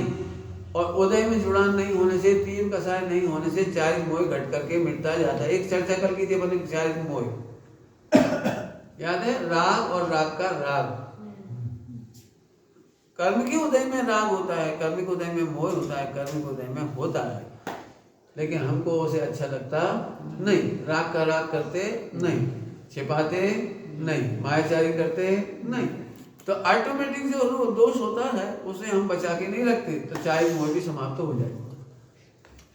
और उदय में जुड़ान नहीं होने से, तीव्र कसाय नहीं होने से चारिक मोह घट करके मिटता जाता है। एक चर्चा कल की थी अपने चारिक मोह, याद है? राग और राग का राग। कर्म के उदय में राग होता है, कर्म के उदय में मोह होता है, कर्म के उदय में होता है, लेकिन हमको उसे अच्छा लगता नहीं। राग का राग करते नहीं, छिपाते नहीं, मायाचारी करते नहीं। तो ऑटोमेटिक जो दोष होता है उसे हम बचा के नहीं रखते, तो चाय मोह भी समाप्त हो जाए।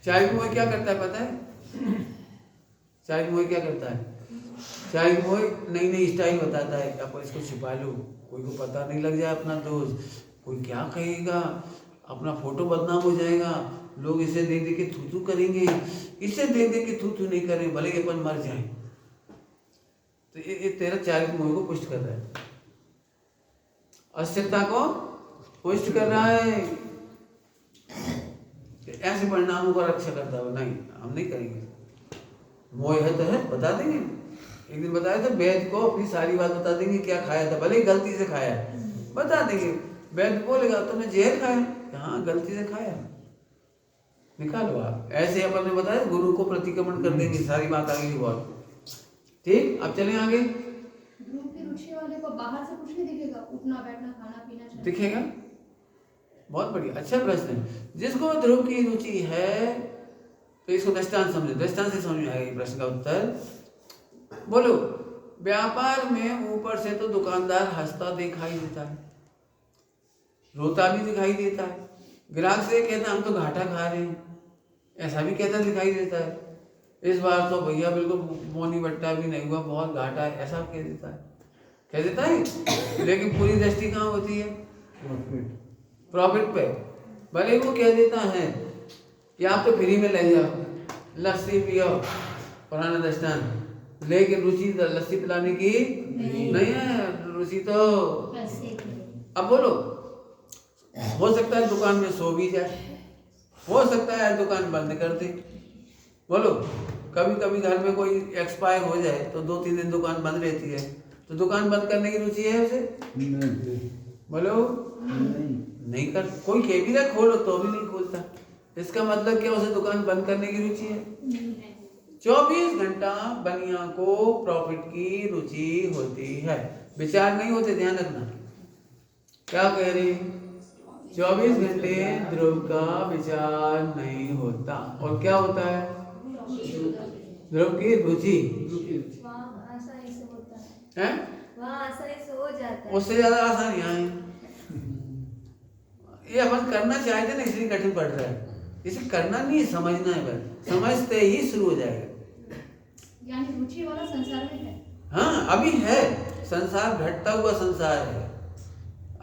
चाय मोह क्या करता है पता है? चाय मोह क्या करता है? चाय मोह नई नई स्टाइल बताता है, अपन इसको छिपा लो, कोई को पता नहीं लग जाए अपना दोष, कोई क्या कहेगा, अपना फोटो बदनाम हो जाएगा, लोग इसे देख देख के थू थू करेंगे, इसे देख देख के थू थू नहीं करें, भले ही अपन मर जाए। तो ये तेरा चारित्र मोह को पुष्ट कर रहा है, अस्थिरता को पुष्ट कर रहा है। ऐसे परिणामों का रक्षा करता हो, नहीं हम नहीं करेंगे। मोह है तो है, बता देंगे। एक दिन बताया था, वैद्य को अपनी सारी बात बता देंगे, क्या खाया था, भले ही गलती से खाया बता देंगे। वैद्य बोलेगा तुमने जहर खाया, हाँ गलती से खाया, निकालो आप। ऐसे अपन ने बताया, गुरु को प्रतिक्रमण कर देंगे, सारी बात आगे की बहुत। ठीक, अब चलें आगे। ध्रुव की रुचि वाले को बाहर से कुछ नहीं दिखेगा, उठना बैठना खाना पीना चाहिए। दिखेगा, बहुत बढ़िया, अच्छा प्रश्न है। जिसको ध्रुव की रुचि है तो इसको दृष्टांत समझो, दृष्टांत से समझ में आएगा ये प्रश्न का उत्तर। बोलो, व्यापार में ऊपर से तो दुकानदार हंसता दिखाई देता है, रोता भी दिखाई देता है, ग्राहक से कहता हम तो घाटा खा रहे हैं, ऐसा भी कहता दिखाई देता है। इस बार तो भैया बिल्कुल मोनी बट्टा भी नहीं हुआ, बहुत घाटा है, ऐसा कह देता है, कह देता है। लेकिन पूरी दृष्टि कहाँ होती है? प्रॉफिट पे। भले वो कह देता है कि आप तो फ्री में ले जाओ, लस्सी पियो, पुराना दृष्टांत, लेकिन रुचि लस्सी पिलाने की नहीं है, रुचि तो अब बोलो, हो सकता है दुकान में सो भी जाए, हो सकता है दुकान बंद कर दे। बोलो, कभी कभी घर में कोई एक्सपायर हो जाए तो 2-3 दिन दुकान बंद रहती है, तो दुकान बंद करने की रुचि है उसे? बोलो नहीं कर, कोई कह भी रहा खोलो तो भी नहीं खोलता, इसका मतलब क्या उसे दुकान बंद करने की रुचि है? 24 घंटा बनिया को प्रॉफिट की रुचि होती है, विचार नहीं होते, ध्यान रखना। क्या कह रही? 24 घंटे ध्रुव का विचार नहीं होता, और क्या होता है? ध्रुव की रुचि वहाँ आसानी से होता है, है, वहाँ आसानी से हो जाता है। उससे ज्यादा आसान यहाँ है। ये अपन करना चाहते ना, इसलिए कठिन पड़ रहा है। इसे करना नहीं है, समझना है, बस समझते ही शुरू हो जाएगा। यानी रुचि वाला संसार में है। हाँ अभी है, संसार घटता हुआ संसार है।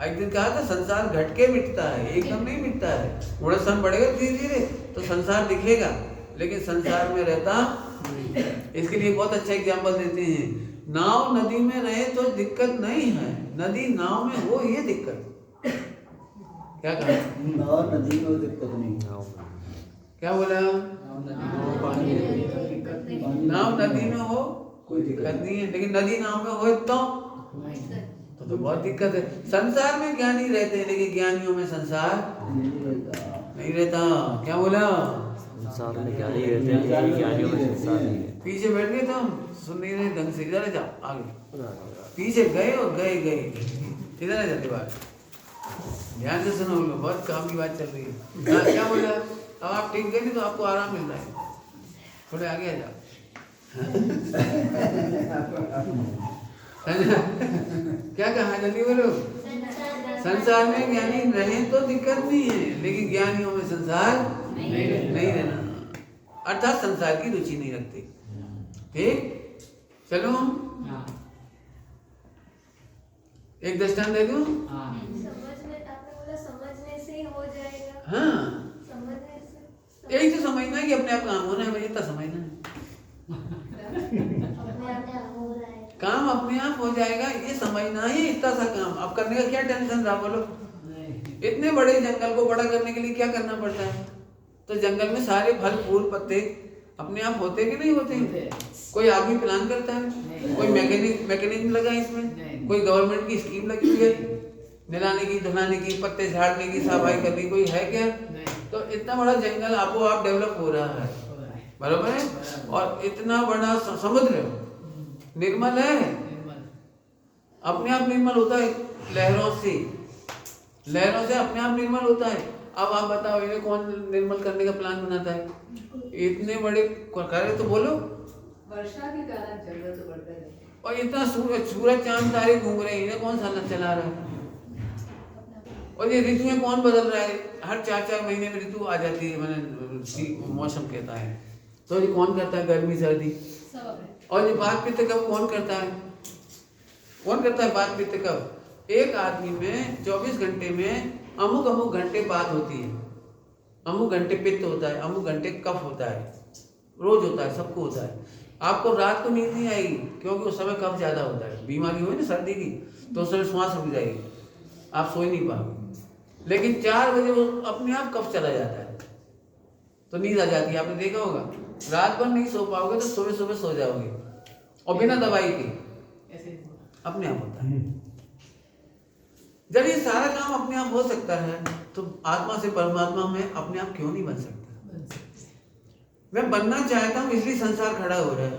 एक दिन कहा था संसार घट के मिटता है, एकदम नहीं मिटता है, थोड़ा समय बढ़ेगा धीरे धीरे तो संसार दिखेगा, लेकिन संसार में रहता। इसके लिए बहुत अच्छा एग्जाम्पल देते हैं, नाव नदी में रहे तो दिक्कत नहीं है, नदी नाव में हो ये दिक्कत। क्या कहा? नाव नदी में दिक्कत नहीं, क्या बोला? नाव नदी में हो कोई दिक्कत नहीं है, लेकिन नदी नाव में हो तो बहुत दिक्कत है। संसार में ज्ञानी रहते हैं, लेकिन ज्ञानियों में संसार नहीं रहता। क्या बोला? संसार में ज्ञानी रहते हैं, ज्ञानियों में संसार नहीं है। पीछे बैठ गए तो हम सुन नहीं रहे ढंग से, इधर जाओ आगे, पीछे गए और गए इधर आ जाते बात, ध्यान से सुनो, लोग बहुत काम की बात चल रही है। क्या बोला? अब आप ठीक गए नहीं तो आपको आराम मिल रहा है, थोड़े आगे आ जाओ। क्या कहा? जल्दी बोलो। संसार में ज्ञानी रहे तो दिक्कत नहीं है, लेकिन ज्ञानियों में संसार नहीं रहना, अर्थात संसार की रुचि नहीं रखते। ठीक, चलो एक दृष्टांत दे दूं। समझने, आपने बोला समझने से ही हो जाएगा। हाँ, समझने से यही तो समझना है कि अपने आप काम होना है, मुझे इतना समझना है, अपने आप हो रहा है। काम अपने आप हो जाएगा, ये समझना ही इतना सा काम। अब करने का क्या टेंशन रहा? बोलो, इतने बड़े जंगल को बड़ा करने के लिए क्या करना पड़ता है? तो जंगल में सारे फल फूल पत्ते अपने आप होते कि नहीं होते? कोई आदमी प्लान करता है, कोई मैकेनिज्म लगा इसमें, कोई गवर्नमेंट की स्कीम लगी हुई है, निलाने की, धुलाने की, पत्ते झाड़ने की, सफाई करने की, कोई है क्या? तो इतना बड़ा जंगल आपो आप डेवलप हो रहा है, बराबर है। और इतना बड़ा समुद्र निर्मल है, अपने आप निर्मल होता है, लहरों से अपने आप निर्मल होता है। अब आप बताओ, इन्हें कौन निर्मल करने का प्लान बनाता है? इतने बड़े कार्य तो बोलो। वर्षा के कारण जंगल तो बढ़ता है, और इतना सूरज चांद तारे घूम रहे हैं, इन्हें कौन सा चला रहा है? और ये ऋतुएं कौन बदल रहा है? हर 4-4 महीने में ऋतु आ जाती है, मैंने मौसम कहता है। तो ये कौन करता है? गर्मी सर्दी। और ये बात पित्त कब कौन करता है? कौन करता है बात पित्त कब? एक आदमी में 24 घंटे में अमुक अमुक घंटे बात होती है, अमुक घंटे पित्त होता है, अमुक घंटे कफ होता है, रोज होता है, सबको होता है। आपको रात को नींद नहीं आएगी क्योंकि उस समय कफ ज़्यादा होता है, बीमारी हुई ना सर्दी की तो उस समय श्वास रुक जाएगी, आप सो ही नहीं पाओगे। लेकिन 4 बजे वो अपने आप कफ चला जाता है तो नींद आ जाती है। आपने देखा होगा, रात भर नहीं सो पाओगे तो सुबह सुबह सो जाओगे और बिना दवाई के, ऐसे ही होगा। अपने आप होता है। जब ये सारा काम अपने आप हो सकता है तो आत्मा से परमात्मा में अपने आप क्यों नहीं बन सकता? बन सकते हैं। मैं बनना चाहता हूँ इसलिए संसार खड़ा हो रहा है।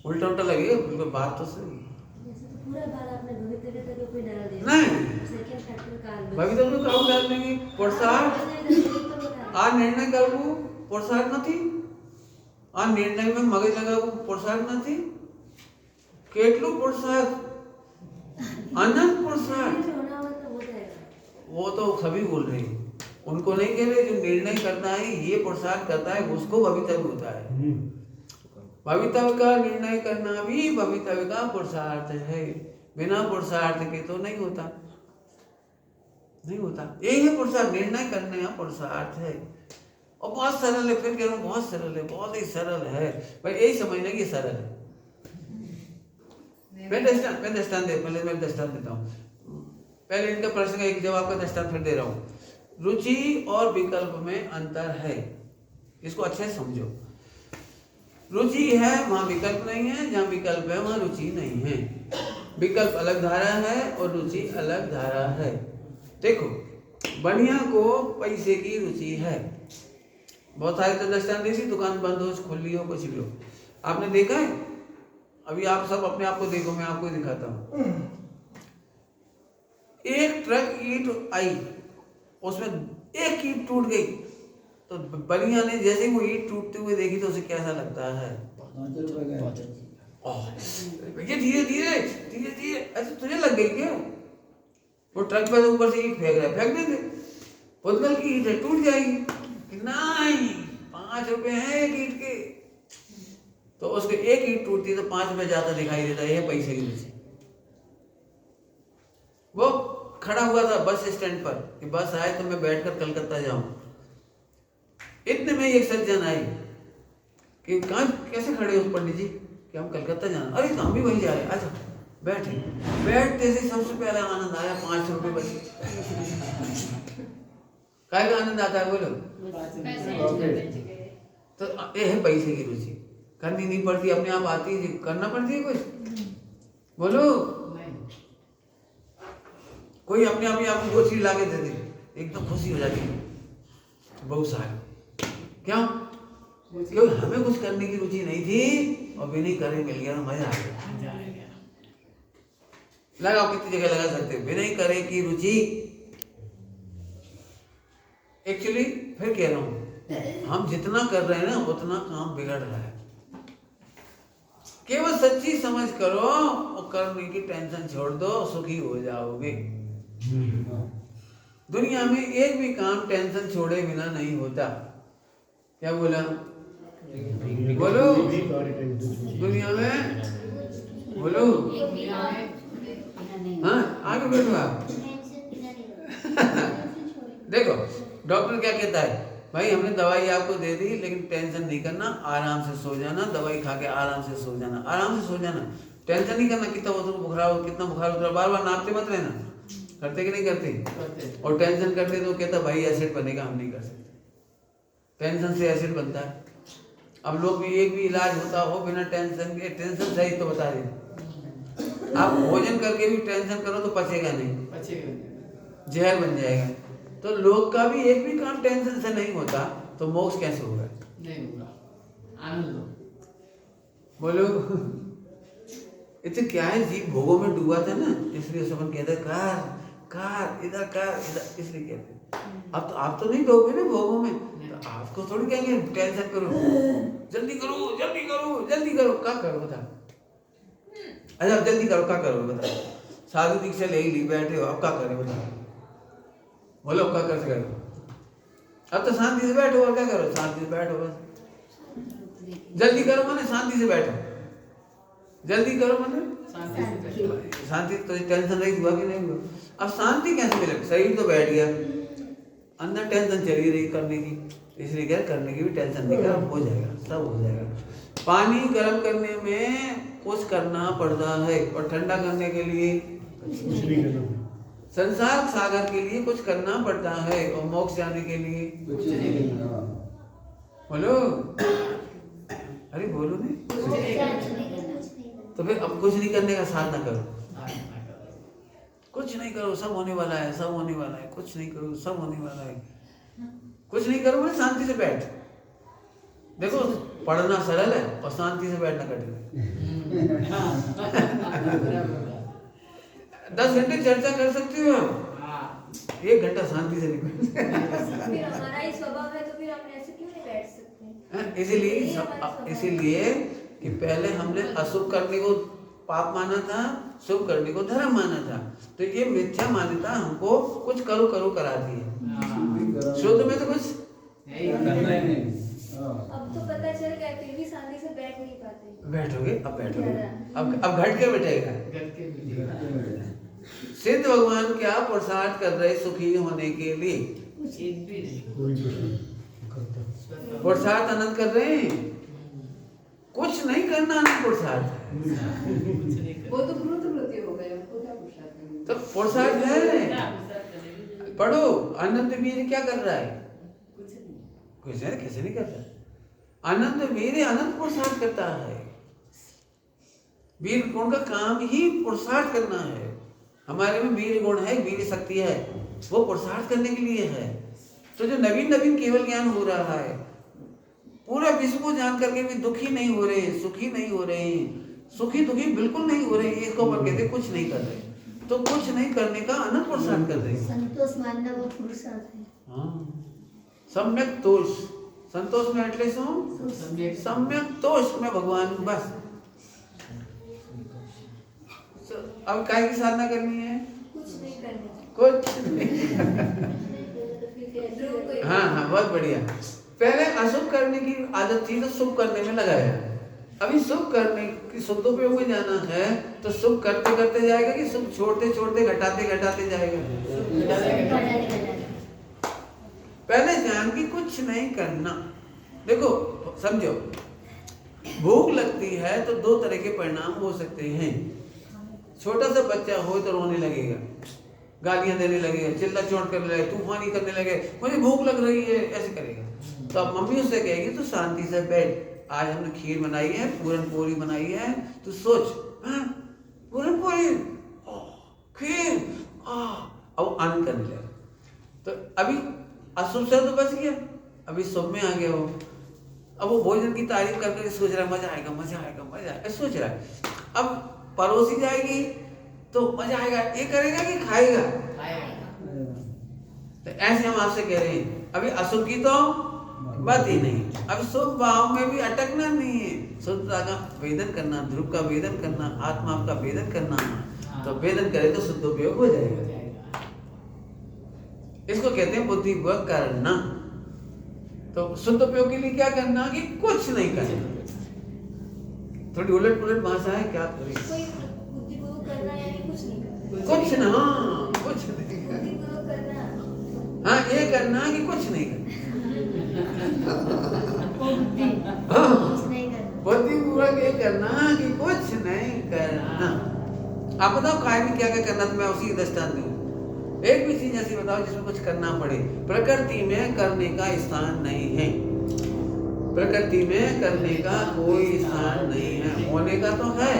उल्टा उल्टा लगेगा, बिल्कुल बात तो सही है। जैसे तो पूरा बार आपने भविष्य के तक कोई डरा दिया नहीं, सेकंड फैक्टर काल में भविष्य में काउ डाल देंगे प्रोत्साहन आ निर्णय करવું પ્રોત્સાહન નથી, આ નિર્ણયમાં મગજ લગાવવું પ્રોત્સાહન નથી, કેટલું પ્રોત્સાહન, અનંત પ્રોત્સાહન। जो होना हो तो हो जाएगा। वो तो सभी बोल रहे हैं, उनको नहीं कह रहे। जो निर्णय करता है ये प्रोत्साहन करता है उसको भवितव्य होता है। भवितव्य का निर्णय करना भी भवितव्य का पुरुषार्थ है, बिना पुरुषार्थ के तो नहीं होता, नहीं होता। यही है पुरुषार्थ, निर्णय करने का पुरुषार्थ है। और बहुत सरल है, फिर कह रहा हूँ बहुत सरल है, बहुत ही सरल है भाई, यही समझना कि ये सरल है। मैं दृष्टांत देता हूँ। पहले इनका प्रश्न का एक जवाब का दृष्टांत फिर दे रहा हूँ। रुचि और विकल्प में अंतर है, इसको अच्छे से समझो। रुचि है वहाँ विकल्प नहीं है, जहाँ विकल्प है वहाँ रुचि नहीं है। विकल्प अलग धारा है और रुचि अलग धारा है। देखो, बढ़िया को पैसे की रुचि है, बहुत सारे तो दृष्टांत दी, दुकान बंद हो, खुली हो, कुछ भी हो। आपने देखा है? अभी आप सब अपने आप को देखो, मैं आपको दिखाता हूँ। एक ट्रक ईंट आई, उसमें एक ईंट टूट गई तो बढ़िया ने जैसे ही वो ईंट टूटते हुए देखी तो उसे कैसा लगता है? 5 रुपए का। भैया धीरे धीरे धीरे धीरे, अच्छा तुझे लग गई क्या? वो ट्रक पे ऊपर से ईंट फेंक रहा है, फेंक देंगे, पुतगल की ईंट है, टूट जाएगी। नहीं, 5 रुपए हैं एक ईंट के, तो उसके एक ईंट टूटती है तो 5 रुपए ज्यादा दिखाई देता है, ये पैसे की वजह। वो खड़ा हुआ था बस स्टैंड पर कि बस आए तो मैं बैठकर कलकत्ता जाऊं। इतने में एक सज्जन आए कि कहाँ कैसे खड़े हो पंडित जी, कि हम कलकत्ता जाना। अरे तो हम भी वहीं जा रहे हैं, अच्छा बैठे। बैठते से सबसे पहला आनंद आया, 5 रुपए बचे। काय का आनंद आता है बोलो? तो ये है पैसे की रुचि। करनी नहीं पड़ती, अपने आप आती है, करना पड़ती है कुछ? बोलो, कोई अपने आप ही आपको वो चीज लाके दे दे, एकदम खुशी हो जाती है बहुत सारी। क्यों? क्योंकि हमें कुछ करने की रुचि नहीं थी और बिना करे मिल गया, मजा आ गया। लगाओ, कितनी जगह लगा सकते हो, बिना करे की रुचि। एक्चुअली फिर कह रहा हूं, हम जितना कर रहे हैं ना उतना काम बिगड़ रहा है। केवल सच्ची समझ करो और करने की टेंशन छोड़ दो, सुखी हो जाओगे। दुनिया में एक भी काम टेंशन छोड़े बिना नहीं होता। क्या बोला? बोलो, दुनिया में बोलो। हाँ, आगे बैठो आप। देखो, डॉक्टर क्या कहता है, भाई हमने दवाई आपको दे दी लेकिन टेंशन नहीं करना, आराम से सो जाना, दवाई खा के आराम से सो जाना, आराम से सो जाना, टेंशन नहीं करना। कितना बुखार, कितना बुखार उतरा, बार बार नापते मत रहना। करते कि नहीं करते? और टेंशन करते तो कहता भाई एसिड बनेगा, हम नहीं कर सकते, टेंशन से एसिड बनता है। अब लोग भी एक भी इलाज होता हो बिना टेंशन के, टेंशन सही तो बता दें। आप भोजन करके भी टेंशन करो तो पचेगा नहीं, जहर बन जाएगा। तो लोग का भी एक भी काम टेंशन से नहीं होता तो मोक्ष कैसे होगा? नहीं होगा। आनंद लो। बोलो, इतने क्या है, जीव भोगों में डूबा था ना, इसलिए सब कहते कार कार इधर कार इधर, इसलिए कहते। अब तो आप तो नहीं डूबे ना भोगों में, तो आपको थोड़ी कहेंगे टेंशन करो, जल्दी करो जल्दी करो जल्दी करो। क्या करो बता? अच्छा जल्दी करो, क्या करो बता? साधु दीक्षा ले ली, बैठे हो, अब क्या करे बता? बोलो क्या कर सकते? अब तो शांति से बैठो, और क्या करो? शांति से बैठो, बस जल्दी करो माने शांति से बैठो। जल्दी करो मतलब शांति से बैठो। शांति। तो टेंशन रही हुआ कि नहीं हुआ? अब शांति कैसे मिलेगी? शरीर तो बैठ गया, अंदर टेंशन चली रही करने की, इसलिए क्या करने की भी टेंशन नहीं कर, हो जाएगा, सब हो जाएगा। पानी गर्म करने में कुछ करना पड़ता है और ठंडा करने के लिए कुछ नहीं करना, संसार सागर के लिए कुछ करना पड़ता है और मोक्ष जाने के लिए कुछ नहीं करना। बोलो, अरे बोलो नहीं। कुछ नहीं करना। तो फिर अब कुछ नहीं करने का साधना करो, कुछ नहीं करो, सब होने वाला है, सब होने वाला है, कुछ नहीं करो, सब होने वाला है। कुछ नहीं करो बोले शांति से बैठ। देखो पढ़ना सरल है और शांति से बैठना कठिन है। 10 घंटे चर्चा कर सकते हो, 1 घंटा शांति से नहीं बैठ। फिर हमारा ही स्वभाव है तो फिर हम ऐसे क्यों नहीं बैठ सकते? इसीलिए कि पहले हमने अशुभ करने को पाप माना था, शुभ करने को धर्म माना था। तो ये मिथ्या मान्यता हमको कुछ करो करो कराती है। शुद्ध में तो कुछ करना ही नहीं। अब तो पता चल गया फिर भी शांति से बैठ नहीं पाते। बैठोगे, अब बैठोगे, अब घट के बैठेगा। करके मिलेगा। सिद्ध भगवान क्या पुरुषार्थ कर रहे सुखी होने के लिए? एक भी नहीं। कोई कुछ नहीं करता। पुरुषार्थ अनंत कर रहे हैं, कुछ नहीं करना अनंत पुरुषार्थ है। कुछ नहीं वो तो वृत्ति हो गए, उनको क्या पुरुषार्थ करना? तो पुरुषार्थ है। पढ़ो, अनंत वीर क्या कर रहा है? कुछ नहीं, कैसे नहीं करता? अनंत वीर अनंत पुरुषार्थ करता है। वीर गुण का काम ही पुरुषार्थ करना है। हमारे में वीर गुण है, वीर शक्ति है, वो पुरुषार्थ करने के लिए है। तो जो नवीन नवीन केवल ज्ञान हो रहा है, पूरा विश्व को जान करके भी दुखी नहीं हो रहे हैं, सुखी नहीं हो रहे हैं, सुखी दुखी बिल्कुल नहीं हो रहे हैं, इसको ऊपर कहते कुछ नहीं कर रहे। तो कुछ नहीं करने का अनंत पुरुषार्थ कर रहे हैं। संतोष मानना वो पुरुषार्थ है। हाँ, सम्यक तोष, संतोष में एटलीस्ट हूँ, सम्यक तोष में भगवान बस। अब काय की साधना करनी है? कुछ नहीं करना। कुछ नहीं। हाँ हाँ, बहुत बढ़िया। पहले अशुभ करने की आदत थी तो शुभ करने में लगाया। अभी शुभ करने की सदुपयोग में जाना है तो शुभ करते करते जाएगा कि शुभ छोड़ते छोड़ते घटाते घटाते जाएगा? पहले जान की कुछ नहीं करना। देखो समझो, भूख लगती है तो 2 तरह के परिणाम हो सकते हैं। छोटा सा बच्चा हो तो रोने लगेगा, गालियां देने लगेगा, चिल्ला चोट करने लगेगा, तूफानी करने लगेगा, मुझे भूख लग रही है, ऐसे करेगा। तो अब मम्मी उससे कहेगी तो शांति से बैठ, आज हमने खीर बनाई है, पूरन पोली बनाई है, तो सोच, पूरन पोली, खीर, अब आनंद करने लगे। तो अभी अशुभ से तो बच गया, अभी शुभ में आ गया वो। अब वो भोजन की तारीफ करके सोच रहा है मजा आएगा मजा आएगा मजा आएगा, सोच रहा है। अब परोसी जाएगी तो मजा आएगा, ये करेगा कि खाएगा? तो ऐसे हम आपसे कह रहे हैं, अभी अशुभ की तो बात ही नहीं, अब शुभ भाव में भी अटकना नहीं है। शुद्धता का वेदन करना, ध्रुव का वेदन करना, आत्मा का वेदन करना। तो वेदन करे तो शुद्ध उपयोग हो जाएगा। इसको कहते हैं बुद्धिपूर्वक करना। तो शुद्ध उपयोग के लिए क्या करना कि कुछ नहीं करना। थोड़ी उलट पुलट भाषा है, क्या करें? कोई बुद्धिपूर्वक करना यानी कुछ नहीं करना। कुछ ना, कुछ नहीं करना। बुद्धिपूर्वक करना, हाँ, ये करना कि कुछ नहीं करना। बुद्धिपूर्वक ये करना कि कुछ नहीं करना। आप बताओ काय में क्या क्या करना, तो मैं उसी दृष्टांत दूं। एक भी चीज ऐसी बताओ जिसमें कुछ करना पड़े। प्रकृति में करने का स्थान नहीं है, प्रकृति में करने का कोई स्थान नहीं है। होने का तो है,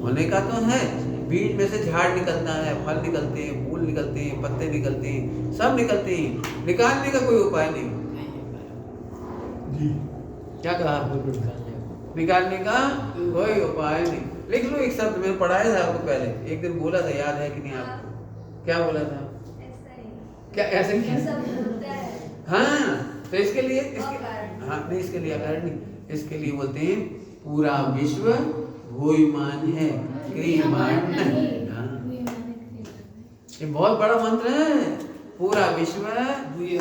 होने का तो है। बीज में से झाड़ निकलता है, फल निकलते हैं, फूल निकलते हैं, पत्ते निकलते हैं, सब निकलते हैं। निकालने का कोई उपाय नहीं। क्या कहा? निकालने का कोई उपाय नहीं। लिख लो एक शब्द, मैंने पढ़ाया था आपको पहले, एक दिन बोला था, याद है कि नहीं आपको? क्या बोला था? ऐसा ही। क्या ऐसे नहीं? ऐसा होता है। हाँ, तो इसके लिए अकारण। हाँ नहीं, इसके लिए अकारण नहीं, इसके लिए बोलते हैं पूरा विश्व भूयमान है, क्रियमान नहीं। हाँ, ये बहुत बड़ा मंत्र है। पूरा विश्व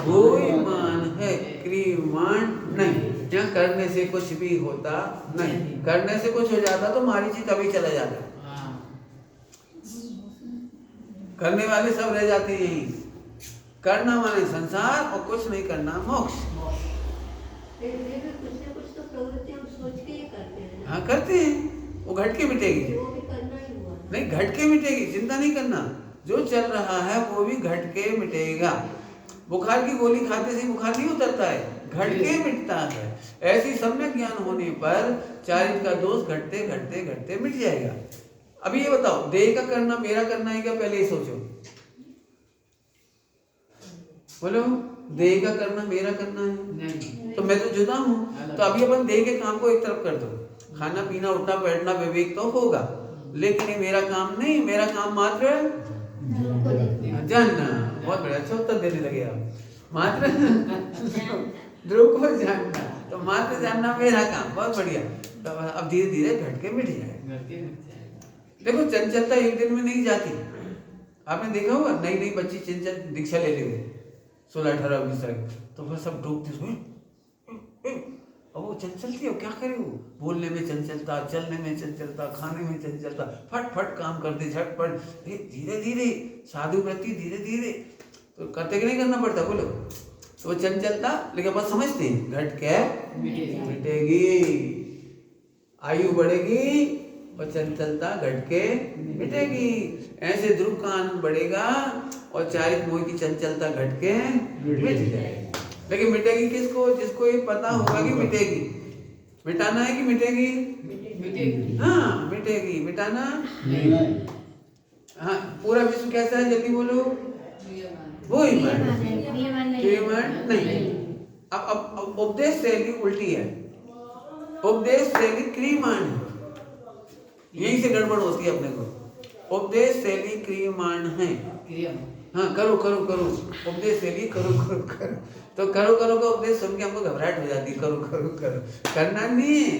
भूयमान है, क्रियमान नहीं। क्या करने से कुछ भी होता नहीं, करने से कुछ हो जाता तो मारीची तभी चला जाता, करने वाले सब रह जाते हैं यहीं। करना माने संसार और कुछ नहीं करना मोक्ष। फिर भी कुछ ना कुछ तो प्रवृत्ति हम सोच के ही करते हैं ना। हाँ करते हैं, वो घट के मिटेगी। वो भी करना ही हुआ। नहीं घट के मिटेगी, चिंता नहीं करना, जो चल रहा है वो भी घट के मिटेगा। बुखार की गोली खाते से बुखार नहीं उतरता है, घट के मिटता है। ऐसी सम्यक ज्ञान होने पर चारित्र का दोष घटते घटते घटते मिट जाएगा। अभी ये बताओ, देह का करना मेरा करना है क्या? पहले ही सोचो, बोलो देह का करना मेरा करना है? नहीं, तो मैं तो जुदा हूँ। तो अभी अपन देह के काम को एक तरफ कर दो, खाना पीना उठना बैठना विवेक तो होगा, लेकिन ये मेरा काम नहीं, मेरा काम मात्र जानना। बहुत बढ़िया, अच्छा उत्तर देने लगे आप। मात्र ध्रुव को जानना, तो मात्र जानना मेरा काम, बहुत बढ़िया। तो अब धीरे धीरे घट के मिट जाएगा। घर के मिट जाएगा। देखो चंचलता एक दिन में नहीं जाती। आपने देखा होगा नई नई बच्ची चंचल दीक्षा ले लेंगे 16-18 20 साल, तो फिर सब डूबते हुए अब वो चंचलती है, क्या करे वो? बोलने में चंचलता, चलने में चंचलता, खाने में चंचलता, फट फट काम कर दे झटपट। धीरे धीरे साधु व्यक्ति धीरे धीरे तो करते कि नहीं करना पड़ता, बोलो। तो वो चंचलता, लेकिन अपन समझते हैं घट के मिटेगी, आयु बढ़ेगी और चंचलता घट के मिटेगी। ऐसे ध्रुव का आनंद बढ़ेगा और चारित्र मोह की चंचलता घट के मिट जाएगी। लेकिन मिटेगी किसको? जिसको ये पता होगा कि मिटेगी। मिटाना है कि मिटेगी? मिटेगी। हाँ मिटेगी। मिटाना नहीं। हाँ। पूरा विश्व कैसा है जल्दी बोलो? वो ही मान नहीं। अब उपदेश शैली उल्टी है, उपदेश शैली क्रियमाण है। यहीं से गड़बड़ होती है अपने को। उपदेश शैली क्रियमाण है। हाँ करो करो करो, उपदेश शैली करो करो करो, तो करो करो का उपदेश सुन के हमको घबराहट हो जाती है। करो करो करो, करना नहीं है,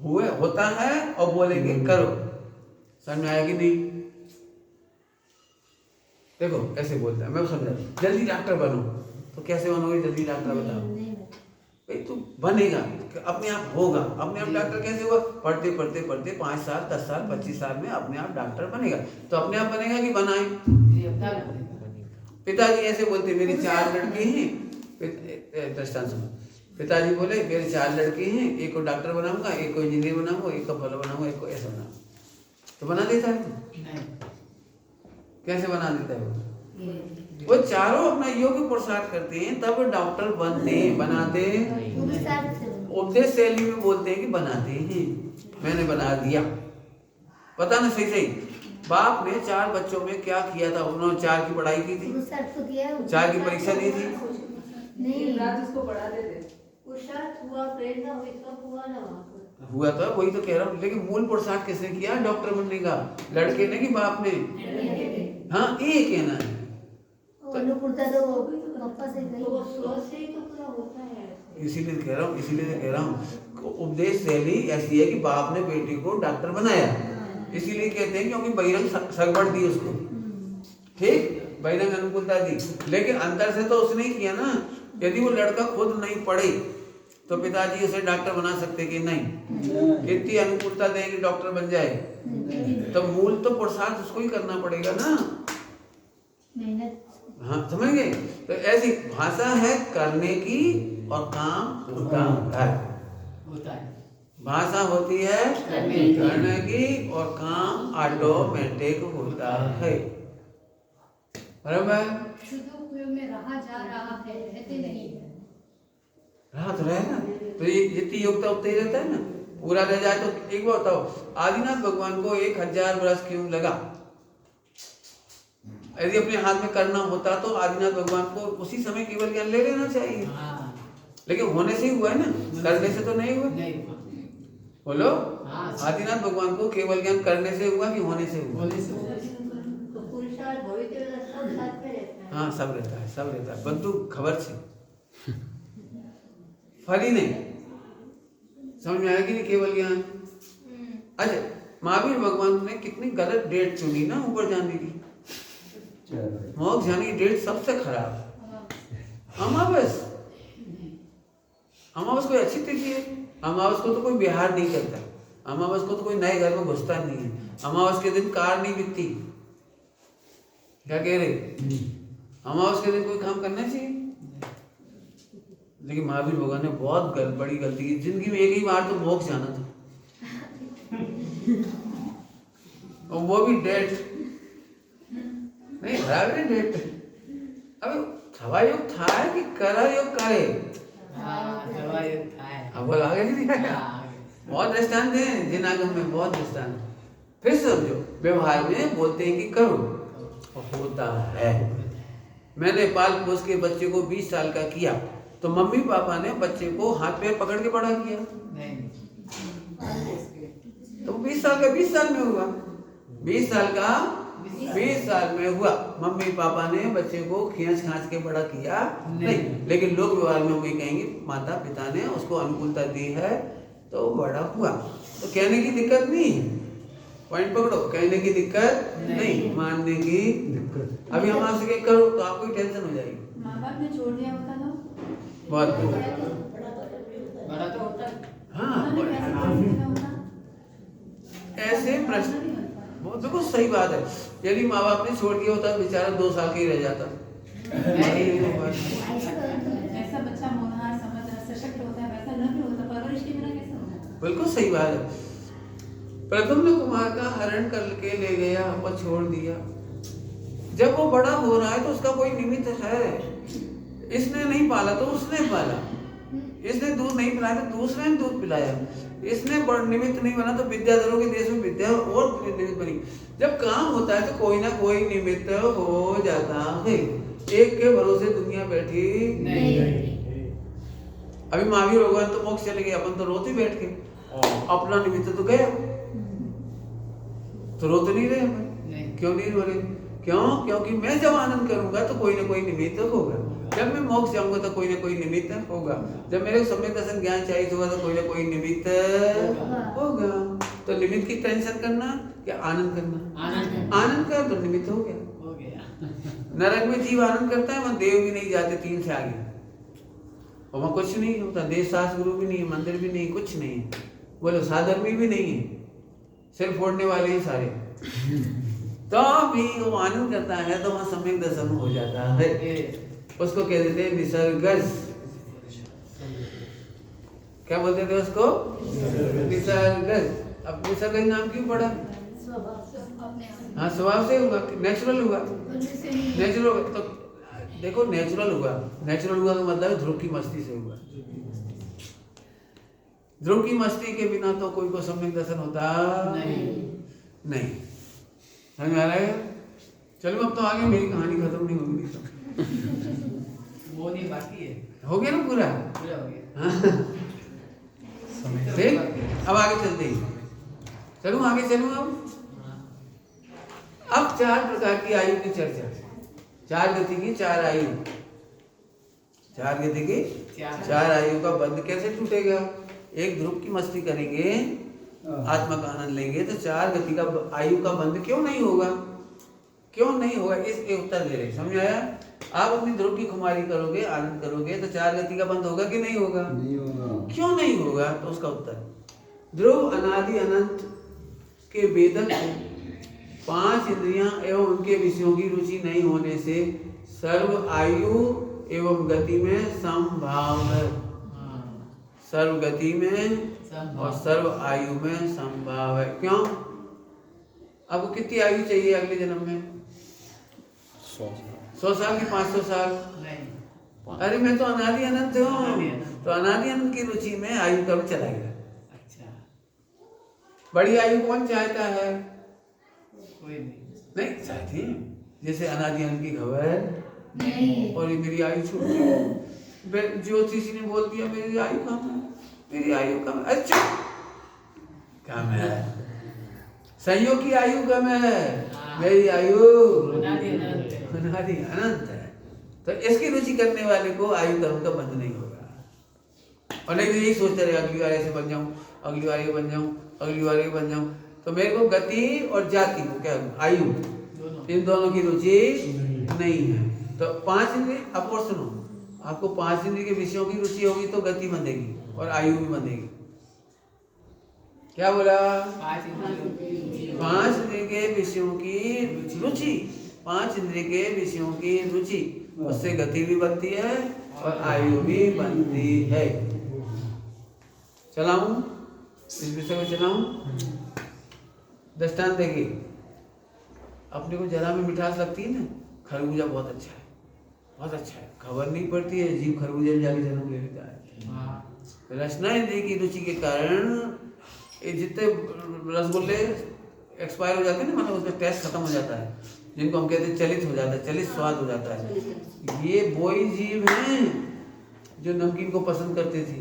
हुए होता है और बोलेंगे करो। समझ में आएगी नहीं? देखो ऐसे बोलता है, मैं समझा, जल्दी डॉक्टर बनो। तो कैसे बनोगे जल्दी डॉक्टर? बताओ भाई, तू बनेगा अपने आप, होगा अपने आप। डॉक्टर कैसे हुआ? पढ़ते पढ़ते पढ़ते 5 साल 10 साल 25 साल में अपने आप डॉक्टर बनेगा। तो अपने आप बनेगा कि बनाए? पिताजी ऐसे बोलते, मेरी 4 लड़के हैं। दृष्टांत सुनो, पिताजी बोले मेरे 4 लड़के हैं, एक को डॉक्टर बनाऊंगा, एक को इंजीनियर बनाऊंगा, एक को फलो बनाऊंगा, एक को ऐसा बनाऊंगा। तो बना देता है? कैसे बना देता है वो चारों अपना योग्य पुरुषार्थ करते हैं तब डॉक्टर बनते हैं, बनाते हैं। उपदेश शैली में बोलते हैं कि बनाते हैं, मैंने बना दिया। पता ना सही सही बाप ने 4 बच्चों में क्या किया था? उन्होंने 4 की पढ़ाई की थी, 4 की परीक्षा दी थी। उसको पढ़ा देते। पुरुषार्थ हुआ, प्रेरणा हुई, सब हुआ ना वहाँ पर। हुआ था, वही तो कह रहा हूँ। लेकिन मूल पुरुषार्थ किसने किया? डॉक्टर बनने का। लड़के ने कि बाप ने? हाँ ये कहना है। तो वो सोच से ही तो पूरा होता है। इसीलिए कह रहा हूँ उपदेश शैली ऐसी है कि बाप ने बेटे को डॉक्टर बनाया, इसीलिए कहते हैं क्योंकि बहिरंग सगवड़ दी उसको, ठीक, बहिरंग अनुकूलता दी। लेकिन अंदर से तो उसने ही किया ना। यदि वो लड़का खुद नहीं पढ़े तो पिताजी उसे डॉक्टर बना सकते कि नहीं? कितनी अनुकूलता देंगे डॉक्टर बन जाए? तो मूल तो पुरुषार्थ उसको ही करना पड़ेगा ना। हाँ समझ गए? तो ऐसी भाषा है करने की और काम होता है। भाषा होती है करने की और काम ऑटोमेटिक होता है। बराबर? शुद्ध उपयोग में रहा जा रहा है, रहते नहीं है। रहा तो रहे ना, तो ये जितनी योग्यता उतना ही रहता है ना। पूरा रह जाए तो एक बात बताओ, आदिनाथ भगवान को 1000 वर्ष क्यों लगा? यदि अपने हाथ में करना होता तो आदिनाथ भगवान को उसी समय केवल ज्ञान ले लेना चाहिए। लेकिन होने से ही हुआ है ना, करने से तो नहीं हुआ। बोलो, आदिनाथ भगवान को केवल ज्ञान करने से हुआ कि होने से हुआ? तो पुरुषार्थ भविष्य सब साथ में रहता है। हाँ सब रहता है, सब रहता है, परंतु खबर से फल ही नहीं। समझ में आया कि नहीं केवल ज्ञान? अच्छा, महावीर भगवान ने कितनी गलत डेट चुनी ना ऊपर जाने की। मोक्ष जाने की डेट सबसे खराब अमावस। अमावस कोई अच्छी तिथि है? अमावस को तो कोई बिहार नहीं करता, अमावस को तो कोई नए घर में घुसता नहीं है, अमावस के दिन कार नहीं बिकती। क्या कह रहे? अमावस के दिन कोई काम करना चाहिए। लेकिन महावीर भगवान ने बहुत बड़ी गलती की, जिंदगी में एक ही बार तो मोक्ष जाना था, और वो भी डेट नहीं बराबर डेट। अब थवा योग था कि करा योग करे? अब बोल आगे नहीं आया। बहुत दृष्टांत है जिनागम में, बहुत दृष्टांत। फिर समझो, व्यवहार में बोलते हैं कि करो और होता है। मैंने पाल पोस के बच्चे को 20 साल का किया, तो मम्मी पापा ने बच्चे को हाथ पैर पकड़ के बड़ा किया, तो 20 साल का 20 साल में हुआ, 20 साल का 20 साल में हुआ। मम्मी पापा ने बच्चे को खींच के बड़ा किया नहीं। लेकिन लोग व्यवहार में वही कहेंगे माता पिता ने उसको अनुकूलता दी है तो बड़ा हुआ। तो कहने की दिक्कत नहीं है, पॉइंट पकड़ो, कहने की दिक्कत नहीं, मानने की दिक्कत। अभी हम आपसे कह करो तो आपको टेंशन हो जाएगी। माँ बाप ने छोड़ दिया होता तो बहुत बड़ा तो होता है। हाँ, उन्होंने कैसे छोड़ दिया होता? ऐसे प्रश्न बहुत बिल्कुल सही बात है। यदि माँ बाप ने छोड़ दिया होता तो बेचारा 2 साल का ही रह जाता। ऐसा बच्चा होनहार समझदार सशक्त होता है, वैसा न भी होता, परवरिश के बिना कैसे होता? बिल्कुल सही बात है। प्रद्युम्न कुमार का हरण करके ले गया और छोड़ दिया। जब वो बड़ा हो रहा है तो उसका कोई निमित्त है। इसने नहीं पाला तो उसने पाला, इसने दूध नहीं पिलाया तो दूसरे ने दूध पिलाया, इसने बड़ निमित्त नहीं बना तो विद्याधरों के देश में विद्या और निमित्त बनी। जब काम होता है तो कोई ना कोई निमित्त हो जाता है। एक के भरोसे दुनिया बैठी नहीं। अभी महावीर भगवान तो मोक्ष चले गए, अपन तो रोते बैठ के, अपना निमित्त तो गया, तो रोते नहीं रहे अपन। क्यों नहीं रो रहे? क्यों? क्योंकि मैं जब आनंद करूंगा तो कोई ना कोई निमित्त होगा, जब मैं मोक्ष जाऊंगा तो कोई ना कोई निमित्त होगा, जब मेरे को सम्यक दर्शन ज्ञान चाहिए होगा तो कोई ना कोई निमित्त होगा। तो निमित्त की टेंशन करना क्या आनंद करना? आनंद कर तो निमित्त हो गया। नरक में जीव आनंद करता है, वहां देव भी नहीं जाते 3 से आगे, और वहां कुछ नहीं होता, देश शास्त्र गुरु भी नहीं है, मंदिर भी नहीं, कुछ नहीं है, बोलो साधर्मी भी नहीं है, सिर फोड़ने वाले ही सारे। तो भी वो आनंद करता है तो वहां सम्यक दर्शन हो जाता है। उसको कह देते हैं निसर्गज। क्या बोलते थे उसको? निसर्गज। अब निसर्गज नाम क्यों पड़ा? हाँ, स्वभाव से हुआ, नेचुरल हुआ, नेचुरल। तो देखो नेचुरल हुआ, नेचुरल हुआ तो मतलब ध्रुव की मस्ती से हुआ। ध्रुव की मस्ती के बिना तो कोई को सम्यक दर्शन होता नहीं। समझ आ रहा है? चलो अब तो आगे मेरी कहानी खत्म नहीं होगी, वो नहीं बाकी है, हो गया ना पूरा? पूरा हो गया। हाँ। ठीक, अब आगे चलते हैं। चलूं आगे चलूं अब 4 प्रकार की आयु की चर्चा, 4 गति की 4 आयु, 4 गति की 4 आयु का बंध कैसे टूटेगा? एक ध्रुव की मस्ती करेंगे, आत्मा का आनंद लेंगे तो 4 गति का आयु का बंध क्यों नहीं होगा? क्यों नहीं होगा? इसके उत्तर दे रहे, समझ आया? आप अपनी ध्रुव की खुमारी करोगे, आनंद करोगे तो 4 गति का बंध होगा कि नहीं होगा? नहीं होगा। क्यों नहीं होगा? तो उसका उत्तर, ध्रुव अनादि अनंत के वेदन को 5 इंद्रियां एवं उनके विषयों की रुचि नहीं होने से सर्व आयु एवं गति में समभाव है। सर्व गति में और सर्व आयु में समभाव है। क्यों? आपको कितनी आयु चाहिए अगले जन्म में? 100 साल की 500 साल? अरे मैं तो अनादि अनंत हूँ, तो अनादि अनंत की रुचि में आयु कब चला गया? अच्छा, बड़ी आयु कौन चाहता है? कोई नहीं चाहती। जैसे अनादि अनंत की खबर नहीं। और ये मेरी आयु छूट गई, ज्योतिषी ने बोल दिया मेरी आयु कम है, मेरी आयु कम है। अच्छा कम है, संयोग की आयु कम है, मेरी आयु अनादि अनंत है। अनादि अनंत है। तो इसकी रुचि करने वाले को आयु कर्म का बंध नहीं होगा। और नहीं तो यही सोचते रहे अगली बार ऐसे बन जाऊं, अगली बार ये बन जाऊं, अगली बार ये बन जाऊं, तो मेरे को गति और जाति को क्या आयु, इन दोनों की रुचि नहीं है। तो 5 इंद्रिय, अब और सुनो, आपको 5 इंद्रिय के विषयों की रुचि होगी तो गति बंधेगी और आयु भी बंधेगी। क्या बोला? 5 इंद्रियों की रुचि। 5 इंद्रिय के विषयों की रुचि, 5 इंद्रिय के विषयों की रुचि, उससे गति भी बनती है और आयु भी बनती है। चलाऊं इस विषय को चलाऊं? दृष्टांत देखिए, अपने को जरा में मिठास लगती है ना, खरबूजा बहुत अच्छा है, बहुत अच्छा है, खबर नहीं पड़ती है, जीव खरबूजे में जाके जन्म ले लेता है। रचना इंद्रिय की रुचि के कारण ये जितने रसगुल्ले एक्सपायर हो जाते हैं ना, मतलब उसका टेस्ट खत्म हो जाता है, जिनको हम कहते हैं चलित हो जाता है, चलित स्वाद हो जाता है। ये वही जीव हैं जो नमकीन को पसंद करते थे,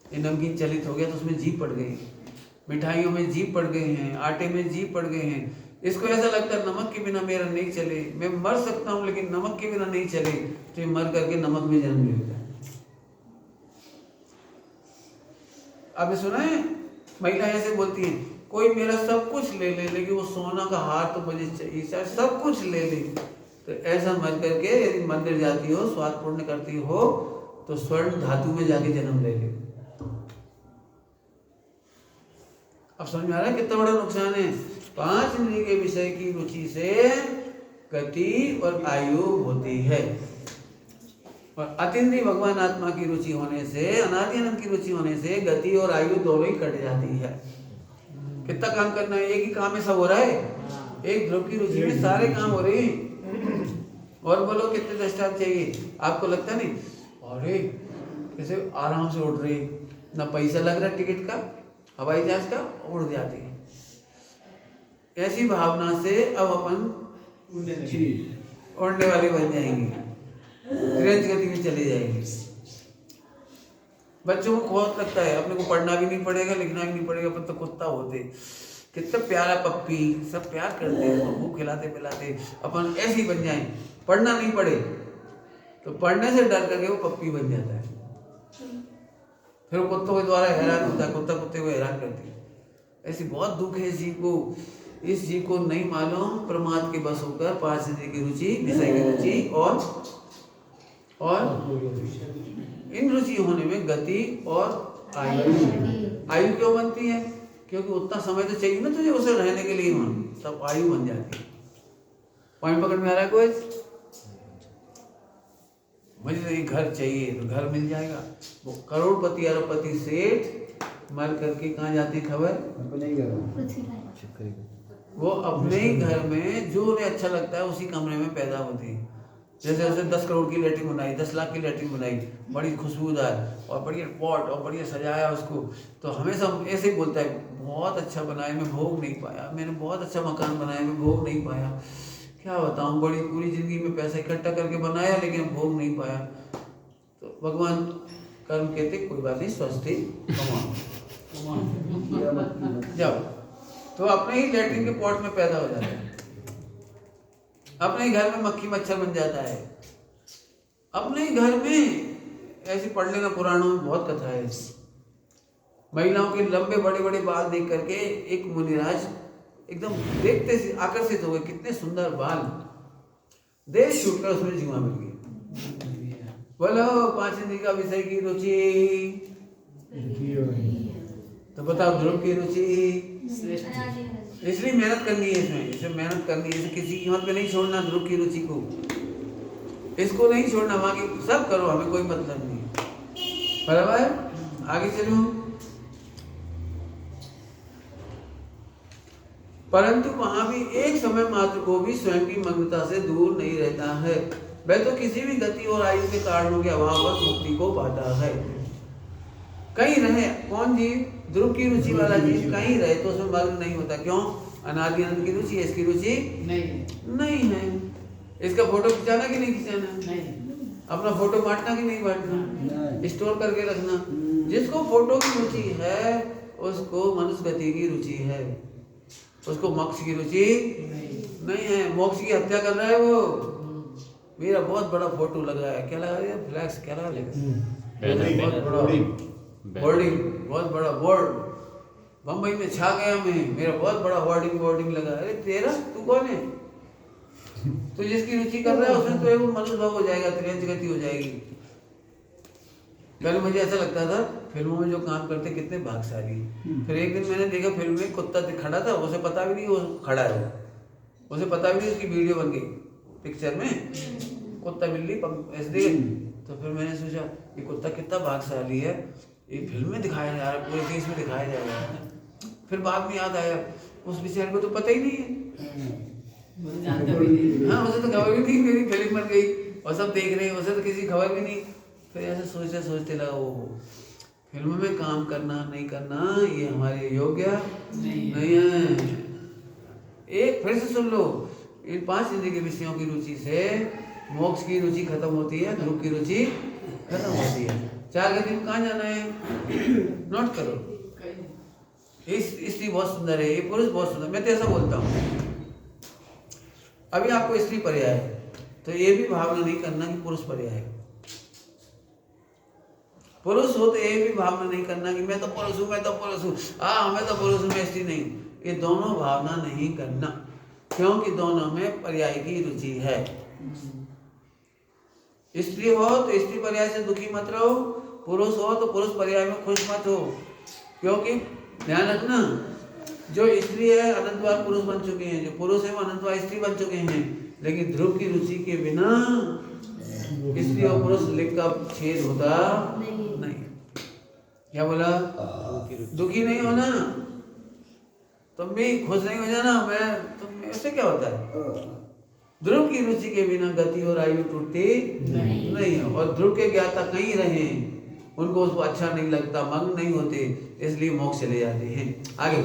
ये नमकीन चलित हो गया तो उसमें जीभ पड़ गई, मिठाइयों में जीभ पड़ गए हैं, आटे में जीभ पड़ गए हैं। इसको ऐसा लगता है नमक के बिना मेरा नहीं चले, मैं मर सकता हूँ लेकिन नमक के बिना नहीं चले, तो ये मर करके नमक में जन्म लेता है। आपने सुना है महिला ऐसे बोलती है, कोई मेरा सब कुछ ले ले लेकिन वो सोना का हार तो मुझे चाहिए, चाहे सब कुछ ले ले। तो ऐसा मर करके यदि मंदिर जाती हो, स्वाद पूर्ण करती हो, तो स्वर्ण धातु में जाके जन्म ले ले। अब समझ में आ रहा है कितना बड़ा नुकसान है? 5 इंद्रिय के विषय की रुचि से गति और आयु होती है, और अतीन्द्रिय भगवान आत्मा की रुचि होने से, अनादि अनंत की रुचि होने से गति और आयु दोनों ही कट जाती है। कितना काम करना है? एक ही काम में सब हो रहा है, एक ध्रुव की रुचि में सारे काम हो रहे हैं। और बोलो कितने दृष्टांत चाहिए? आपको लगता नहीं अरे कैसे आराम से उड़ रहे, ना पैसा लग रहा टिकट का, हवाई जहाज का, उड़ जाते हैं। ऐसी भावना से अब अपन उड़ने वाले बन जाएंगे, तेज गति में चले जाएंगे। बच्चों को बहुत लगता है अपने को पढ़ना भी नहीं पड़ेगा, लिखना भी नहीं पड़ेगा, अपन तो कुत्ता होते, कितना प्यारा पप्पी, सब प्यार करते हैं, बब्बू खिलाते पिलाते, अपन ऐसे ही बन जाएं, पढ़ना नहीं पड़े तो पढ़ने से डर करके वो पप्पी बन जाता है, फिर वो कुत्तों के द्वारा हैरान होता है, कुत्ता कुत्ते को हैरान करती है। ऐसी बहुत दुख है इस जीव को। इस जीव को नहीं मालूम प्रमाद के बस होकर 5 इंद्रिय की रुचि, विषय की रुचि और इन रुचि होने में गति और आयु क्यों बनती है? क्योंकि उतना समय तो चाहिए ना तुझे उसे रहने के लिए, वहां तब आयु बन जाती है। पॉइंट पकड़ में आ रहा है कोई? मुझे नहीं घर चाहिए तो घर मिल जाएगा। वो करोड़पति अरबपति सेठ मर करके कहाँ जाती है खबर? वो अपने ही घर में जो उन्हें अच्छा लगता है उसी कमरे में पैदा होती है। जैसे जैसे 10 करोड़ की लैट्रिन बनाई, 10 लाख की लैट्रिन बनाई, बड़ी खुशबूदार और बढ़िया पॉट और बढ़िया सजाया उसको, तो हमेशा ऐसे ही बोलता है बहुत अच्छा बनाया, मैं भोग नहीं पाया, मैंने बहुत अच्छा मकान बनाया, मैं भोग नहीं पाया। क्या बताऊँ, बड़ी पूरी जिंदगी में पैसा इकट्ठा करके बनाया लेकिन भोग नहीं पाया। तो भगवान कर्म कहते कोई बात नहीं, स्वस्थ जाओ, तो अपने ही लैट्रिन के पॉट में पैदा हो जाता है, अपने ही घर में मक्खी मच्छर बन जाता है, अपने ही घर में। ऐसे पढ़ लेना पुराणों में बहुत कथा है। महिलाओं के लंबे बड़े बड़े बाल देख करके एक मुनिराज एकदम देखते से आकर्षित हो गए, कितने सुंदर बाल, देख छूटकर उसमें जीवा मिल गई। बोलो 5 इंद्रिय का विषय की रुचि, तो बताओ ध्रुव की रुचि। इसलिए मेहनत करनी है, इसमें मेहनत करनी है, किसी कीमत पे नहीं छोड़ना ध्रुव की रुचि को, इसको नहीं छोड़ना, बाकी सब करो, हमें कोई मतलब नहीं। बराबर, आगे चलो। परंतु वहां भी एक समय मात्र को भी स्वयं की मग्नता से दूर नहीं रहता है, वह तो किसी भी गति और आयु के कारणों के अभाववश मुक्ति को पाता है। कहीं रहे कौन जीव? ध्रुव की रुचि वाला जीव कहीं रहे तो उसमें मग्न नहीं होता। क्यों? अनादि अनंत की रुचि है, इसकी रुचि नहीं है। इसका फोटो खिंचाना कि नहीं खिंचाना? नहीं। अपना फोटो बांटना कि नहीं बांटना? स्टोर करके रखना। जिसको फोटो की रुचि है उसको मनुष्य गति की रुचि है, उसको मोक्ष की रुचि नहीं है। मोक्ष की हत्या कर रहा है वो। मेरा बहुत बड़ा फोटो लगा है, क्या लगा दिया? फ्लैक्स क्या लगा लेगा? बहुत बड़ा होर्डिंग, बहुत बड़ा बोर्ड, बम्बई में छा गया मैं, मेरा बहुत बड़ा होर्डिंग लगा। अरे तेरा, तू कौन है? तो जिसकी रुचि कर रहा है उसमें तो एक मनुष्य भाव हो जाएगा, त्रियंच गति हो जाएगी। पहले मुझे ऐसा लगता था फिल्मों में जो काम करते कितने भाग्यशाली हैं। फिर एक दिन मैंने देखा फिल्म में कुत्ता खड़ा था, उसे पता भी नहीं वो खड़ा है, उसे पता भी नहीं उसकी वीडियो बन गई पिक्चर में, कुत्ता बिल्ली ऐसे देखे। तो फिर मैंने सोचा ये कुत्ता कितना भाग्यशाली है, ये फिल्म में दिखाया जा रहा है, पूरे देश में दिखाया जा रहा है। फिर बाद में याद आया उस बेचारे को तो पता ही नहीं है, मुझे जानता भी नहीं। हाँ उसे तो खबर भी नहीं मेरी फिल्म बन गई और सब देख रहे हैं, उसे तो किसी खबर भी नहीं। फिर ऐसे सोचते सोचते लगा वो फिल्म में काम करना नहीं करना ये हमारे योग्य नहीं है। एक फिर से सुन लो, इन 5 जिंदगी के विषयों की रुचि से मोक्ष की रुचि खत्म होती है, ध्रुव की रुचि खत्म होती है। 4 गति में कहाँ जाना है नोट करो। इस स्त्री बहुत सुंदर है, ये पुरुष बहुत सुंदर, मैं तो ऐसा बोलता हूँ। अभी आपको स्त्री पर्याय है तो ये भी भावना नहीं करना कि पुरुष पर्याय है। पुरुष हो तो ये भी भावना नहीं करना कि मैं तो पुरुष हूँ, मैं तो पुरुष हूँ, मैं तो पुरुष हूँ, मैं स्त्री नहीं। ये दोनों भावना नहीं करना, क्योंकि दोनों में पर्याय की रुचि है। स्त्री हो तो स्त्री पर्याय से दुखी मत रहो, पुरुष हो तो पुरुष पर्याय में खुश मत हो। क्योंकि ध्यान रखना, जो स्त्री है अनंत बार पुरुष बन चुके हैं, जो पुरुष है वो अनंत बार स्त्री बन चुके हैं। लेकिन ध्रुव की रुचि के बिना स्त्री और पुरुष लिंग का छेद होता नहीं। क्या बोला? दुखी नहीं होना, तुम भी खुश नहीं हो जाना, तुम ऐसे क्या होता है? ध्रुव की रुचि के बिना गति और आयु टूटती नहीं है। और ध्रुव के ज्ञाता कहीं रहे, उनको उसको अच्छा नहीं लगता, मग्न नहीं होते, इसलिए मोक्ष चले जाते हैं। आगे,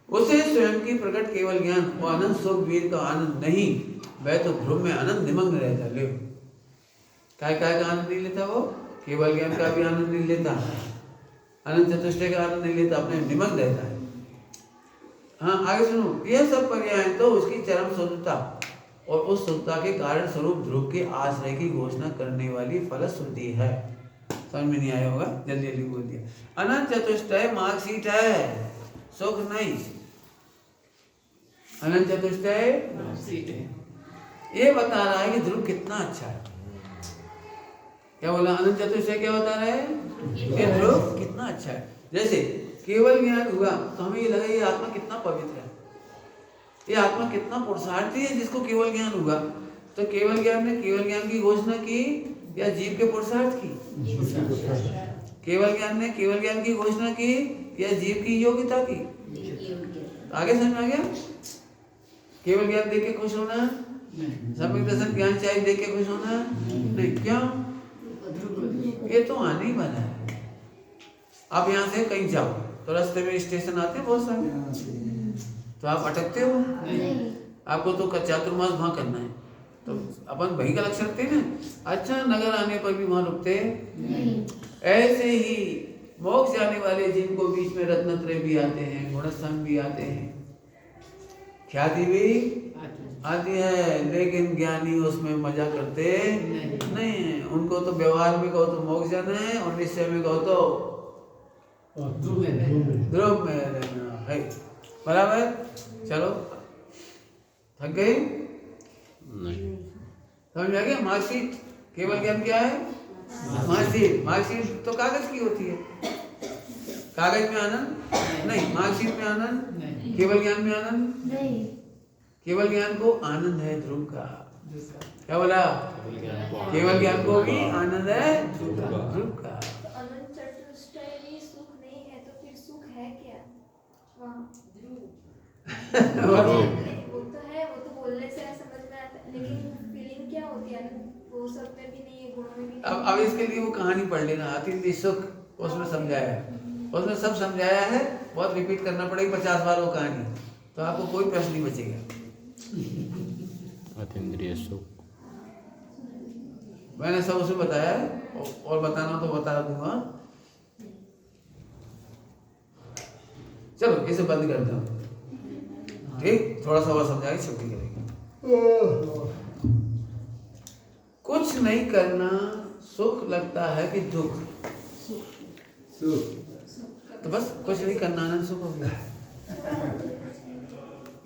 उसे स्वयं की प्रकट केवल ज्ञान और अनंत सुख वीर का आनंद नहीं, वह तो ध्रुव में आनंद निमग्न रहता। ले काय का आनंद नहीं लेता, वो केवल ज्ञान का भी आनंद नहीं लेता, अनंत चतुष्टय का आनंद नहीं लेता, अपने निमग्न रहता है। हाँ आगे सुनो, यह सब पर्याय तो उसकी चरम शुद्धता और उस शुद्धता के कारण स्वरूप ध्रुव के आश्रय की घोषणा करने वाली फलश्रुति है। समझ में नहीं आया होगा, जल्दी जल्दी बोल दिया। अनंत चतुष्टय मार्कशीट है, सुख नहीं। अनंत चतुष्टय ये बता रहा है कि ध्रुव कितना अच्छा है। क्या बोला? अनंत चतुष्टय क्या बता रहा है कि ध्रुव कितना अच्छा है। जैसे केवल ज्ञान हुआ तो हमें ये लगा ये आत्मा कितना पवित्र है, ये आत्मा कितना पुरुषार्थी है जिसको केवल ज्ञान हुआ। तो केवल ज्ञान ने केवल ज्ञान की घोषणा की या जीव के पुरुषार्थ की? केवल ज्ञान ने केवल ज्ञान की घोषणा की या जीव की योग्यता की? आगे समझ में आ गया? केवल ज्ञान देख के खुश होना, सम्यक दर्शन ज्ञान चाहिए देख के खुश होना नहीं। क्यों? ये तो आने ही वाला है। आप यहाँ से कहीं जाओ तो रास्ते में स्टेशन आते हैं बहुत सारे, तो आप अटकते हो? आपको तो चातुर्मास वहाँ करना है तो अपन वहीं का लक्ष्य रखते हैं ना। अच्छा, नगर आने पर भी वहाँ रुकते नहीं। ऐसे ही मोक्ष जाने वाले जीव को बीच में रत्नत्रय भी आते हैं, गुणस्थान भी आते हैं, ख्याति भी आती है, लेकिन ज्ञानी उसमें मजा करते नहीं। उनको तो व्यवहार में कहो तो मोक्ष जाना है और निश्चय में कहो तो ध्रुव में रहना है। बराबर? चलो, थक गए? समझ में आ गया? मार्कशीट केवल ज्ञान क्या है? मार्कशीट तो कागज की होती है। कागज में आनंद नहीं, मार्कशीट में आनंद, केवल ज्ञान में आनंद नहीं। केवल ज्ञान को आनंद है ध्रुव का। क्या बोला? केवल ज्ञान को भी आनंद है ध्रुव का। अनंत चतुष्टय में सुख नहीं है तो फिर सुख है क्या? वो तो है, वो तो बोलने से समझ में आता है, लेकिन फीलिंग क्या होती है? वो सब में भी नहीं है, गुणों में भी नहीं। अब इसके लिए वो कहानी पढ़ लेना, अतिथि सुख, उसमें समझाया है, उसमें सब समझाया है। बहुत रिपीट करना पड़ेगी 50 बार वो कहानी, तो आपको कोई प्रश्न नहीं बचेगा। अतीन्द्रिय सुख मैंने सब उसमें बताया है, और बताना तो बता दूंगा। चलो इसे बंद करता हूँ, ठीक? थोड़ा सा और समझा के छुट्टी करेंगे। कुछ नहीं करना सुख लगता है कि दुख? तो बस कुछ नहीं करना आनंद सुख हो गया।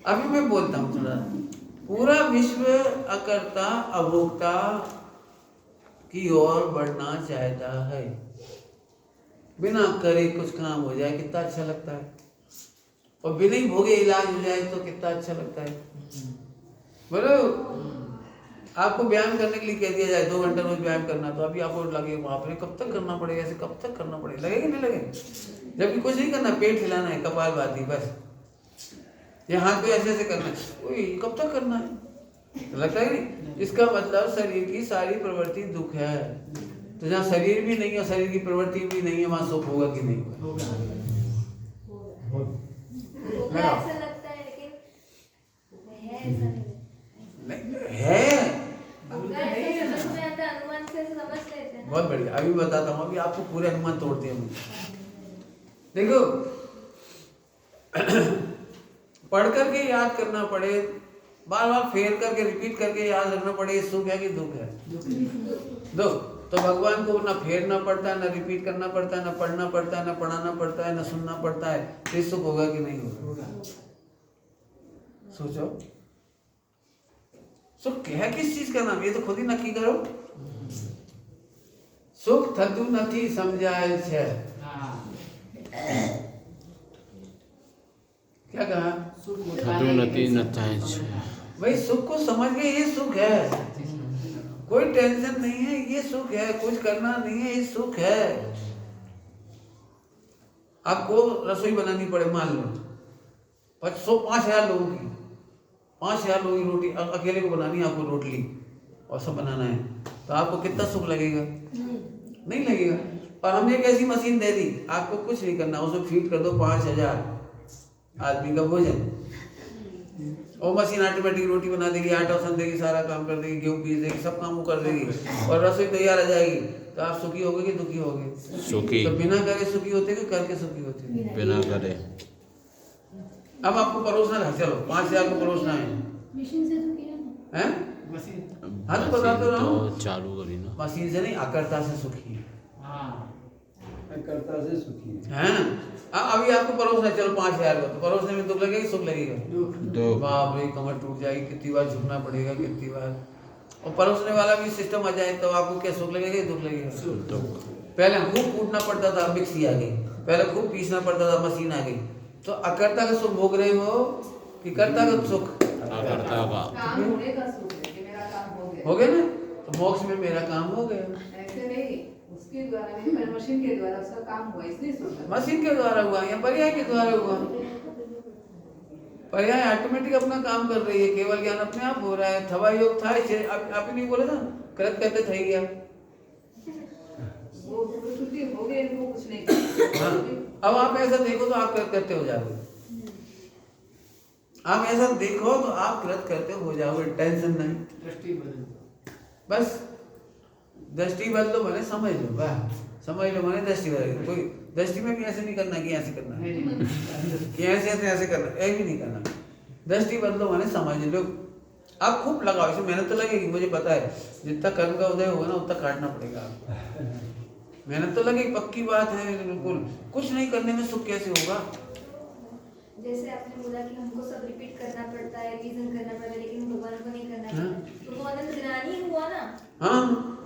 अभी मैं बोलता हूँ थोड़ा। पूरा विश्व अकर्ता अभोक्ता की ओर बढ़ना चाहता है। बिना करे कुछ काम हो जाए कितना अच्छा लगता है, और बिना ही भोगे इलाज हो जाए तो कितना अच्छा लगता है। बोलो, आपको व्यायाम करने के लिए कह दिया जाए 2 घंटा रोज व्यायाम करना, तो अभी आपको लगे बाप रे कब तक करना पड़ेगा, ऐसे कब तक करना पड़ेगा, लगेगा नहीं लगे? जबकि कुछ नहीं करना, पेट हिलाना है, कपालभाति बस, ये हाथ पे ऐसे ऐसे करना है, ओए कब तक करना है, लगता है नहीं? इसका मतलब शरीर की सारी प्रवृत्ति दुख है। तो जहाँ शरीर भी नहीं है, शरीर की प्रवृत्ति भी नहीं है, वहां सुख होगा कि नहीं होगा? होगा ऐसा लगता है, लेकिन है ऐसा नहीं है। होगा ऐसा समझ में आता, अनुमान से समझ लेते हैं। बहुत बढ़िया, अभी बताता हूँ, अभी आपको पूरे अनुमान तोड़ते हैं। देखो, पढ़ करके याद करना पड़े, बार बार फेर करके रिपीट करके याद रखना पड़े, ये सुख है कि दुख है? दुख। तो भगवान को ना फेरना पड़ता है, ना रिपीट करना पड़ता है, ना पढ़ना पड़ता है, ना पढ़ाना पड़ता है, ना सुनना पड़ता है, तो ये सुख होगा कि नहीं होगा? सोचो, सुख है किस चीज का नाम, ये तो खुद ही नक्की करो। सुख थतु नथी समझाए छे। क्या कहा? थतु नथी नचाए छे। भाई सुख को समझ गए, ये सुख है, कोई टेंशन नहीं है, ये सुख है, कुछ करना नहीं है, ये सुख है। आपको रसोई बनानी पड़े, मान लो 5,000 लोगों की, 5,000 लोगों की रोटी अकेले को बनानी है, आपको रोटली और सब बनाना है, तो आपको कितना सुख लगेगा? नहीं लगेगा। और हमने एक ऐसी मशीन दे दी, आपको कुछ नहीं करना, उसमें फीड कर दो 5,000 आदमी का भोजन, और मशीन ऑटोमेटिक रोटी बना देगी, आटा सान देगी, सारा काम कर देगी, गेहूं पीस देगी, सब काम वो कर देगी, और रसोई तैयार आ जाएगी। तो आप सुखी होगे कि दुखी होगे? सुखी। तो बिना करे सुखी होते कि करके सुखी होते? बिना करे। अब आपको परोसना है, चलो 5,000 को परोसना है, मशीन से तो किया ना। हैं? मशीन हाँ तो बता तो रहा हूँ, तो चालू करी ना। मशीन से नहीं, आकर्ता से सुखी है। कर्ता से सुखी है। हैं? अभी आपको परोसना है, चलो 5,000 को, तो परोसने में दुख लगेगा, सुख लगेगा? दो। बाप रे, कमर टूट जाएगी, कितनी बार झुकना पड़ेगा, कितनी बार, और परोसने वाला भी सिस्टम आ जाए, तो आपको क्या सुख लगेगा, दुख लगेगा? दुख। पहले खूब कूटना पड़ता था, मिक्सी आ गई, पहले खूब पीसना पड़ता था, मशीन आ गई, तो अकर्ता का सुख भोग रहे हो कि कर्ता का सुख? अकर्ता का। काम होने का सुख है कि मेरा काम हो हो गया ना, तो मोक्ष में मेरा काम हो गया। ऐसे नहीं, उसके द्वारा नहीं, मशीन के द्वारा उसका काम हुआ, इसलिए सुख है। मशीन के द्वारा हुआ या पर्याय के द्वारा हुआ? पर्याय ऑटोमेटिक अपना काम कर रही है, केवल ज्ञान अपने आप हो रहा है। थवा योग था, आप ही नहीं बोले था, कृत कहते थे गया। वो प्रकृति हो गई, इनको कुछ नहीं करना। हाँ, अब आप ऐसा देखो तो आप कृत करते हो जाओगे, आप ऐसा देखो तो आप कृत करते हो जाओगे, टेंशन नहीं। दृष्टि बदल। बस दृष्टि बदलो, मैंने समझ लो, वाह समझ लो, मैंने दृष्टि बदल। कोई दृष्टि में भी ऐसे नहीं करना कि ऐसे करना है, कि ऐसे करना, ऐसे भी नहीं करना। दृष्टि बदलो मैंने समझ लो, आप खूब लगाओ, इसमें मेहनत तो लगेगी, मुझे पता है, जितना कर्म का उदय होगा ना उतना काटना पड़ेगा आपको, मेहनत तो लगेगी, पक्की बात है बिल्कुल। कुछ नहीं करने में सुख कैसे होगा? जैसे आपने बोला कि हमको सब रिपीट करना पड़ता है, रिवीजन करना पड़ता है, लेकिन भगवान को नहीं करना पड़ता, तो वो अनंत ज्ञान ही हुआ ना। हाँ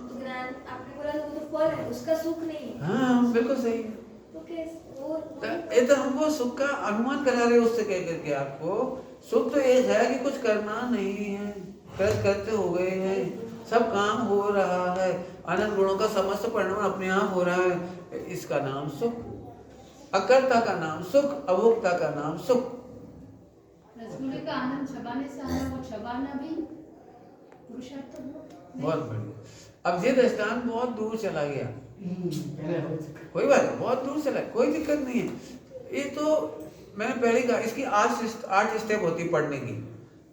तो ज्ञान आपने बोला तो वो तो फल है, उसका सुख नहीं है। हाँ बिल्कुल सही। तो कैसे वो ये तो हमको सुख का अनुमान करा रहे हो उससे कह करके आपको। सुख तो ये है कि कुछ करना नहीं है, करते हो गए हैं, सब काम हो रहा है, अनंत गुणों का समस्त परिणाम अपने आप हो रहा है, इसका नाम सुख। अकर्ता का नाम सुख, अभोक्ता का नाम सुख। रसगुल्ले का आनंद चबाने से आना, वो चबाना भी पुरुषार्थ हुआ। बहुत बढ़िया। अब ये दृष्टांत बहुत दूर चला गया, कोई बात नहीं, बहुत दूर चला, कोई दिक्कत नहीं है। ये तो मैंने पहले कहा, इसकी 8 स्टेप होती है पढ़ने की।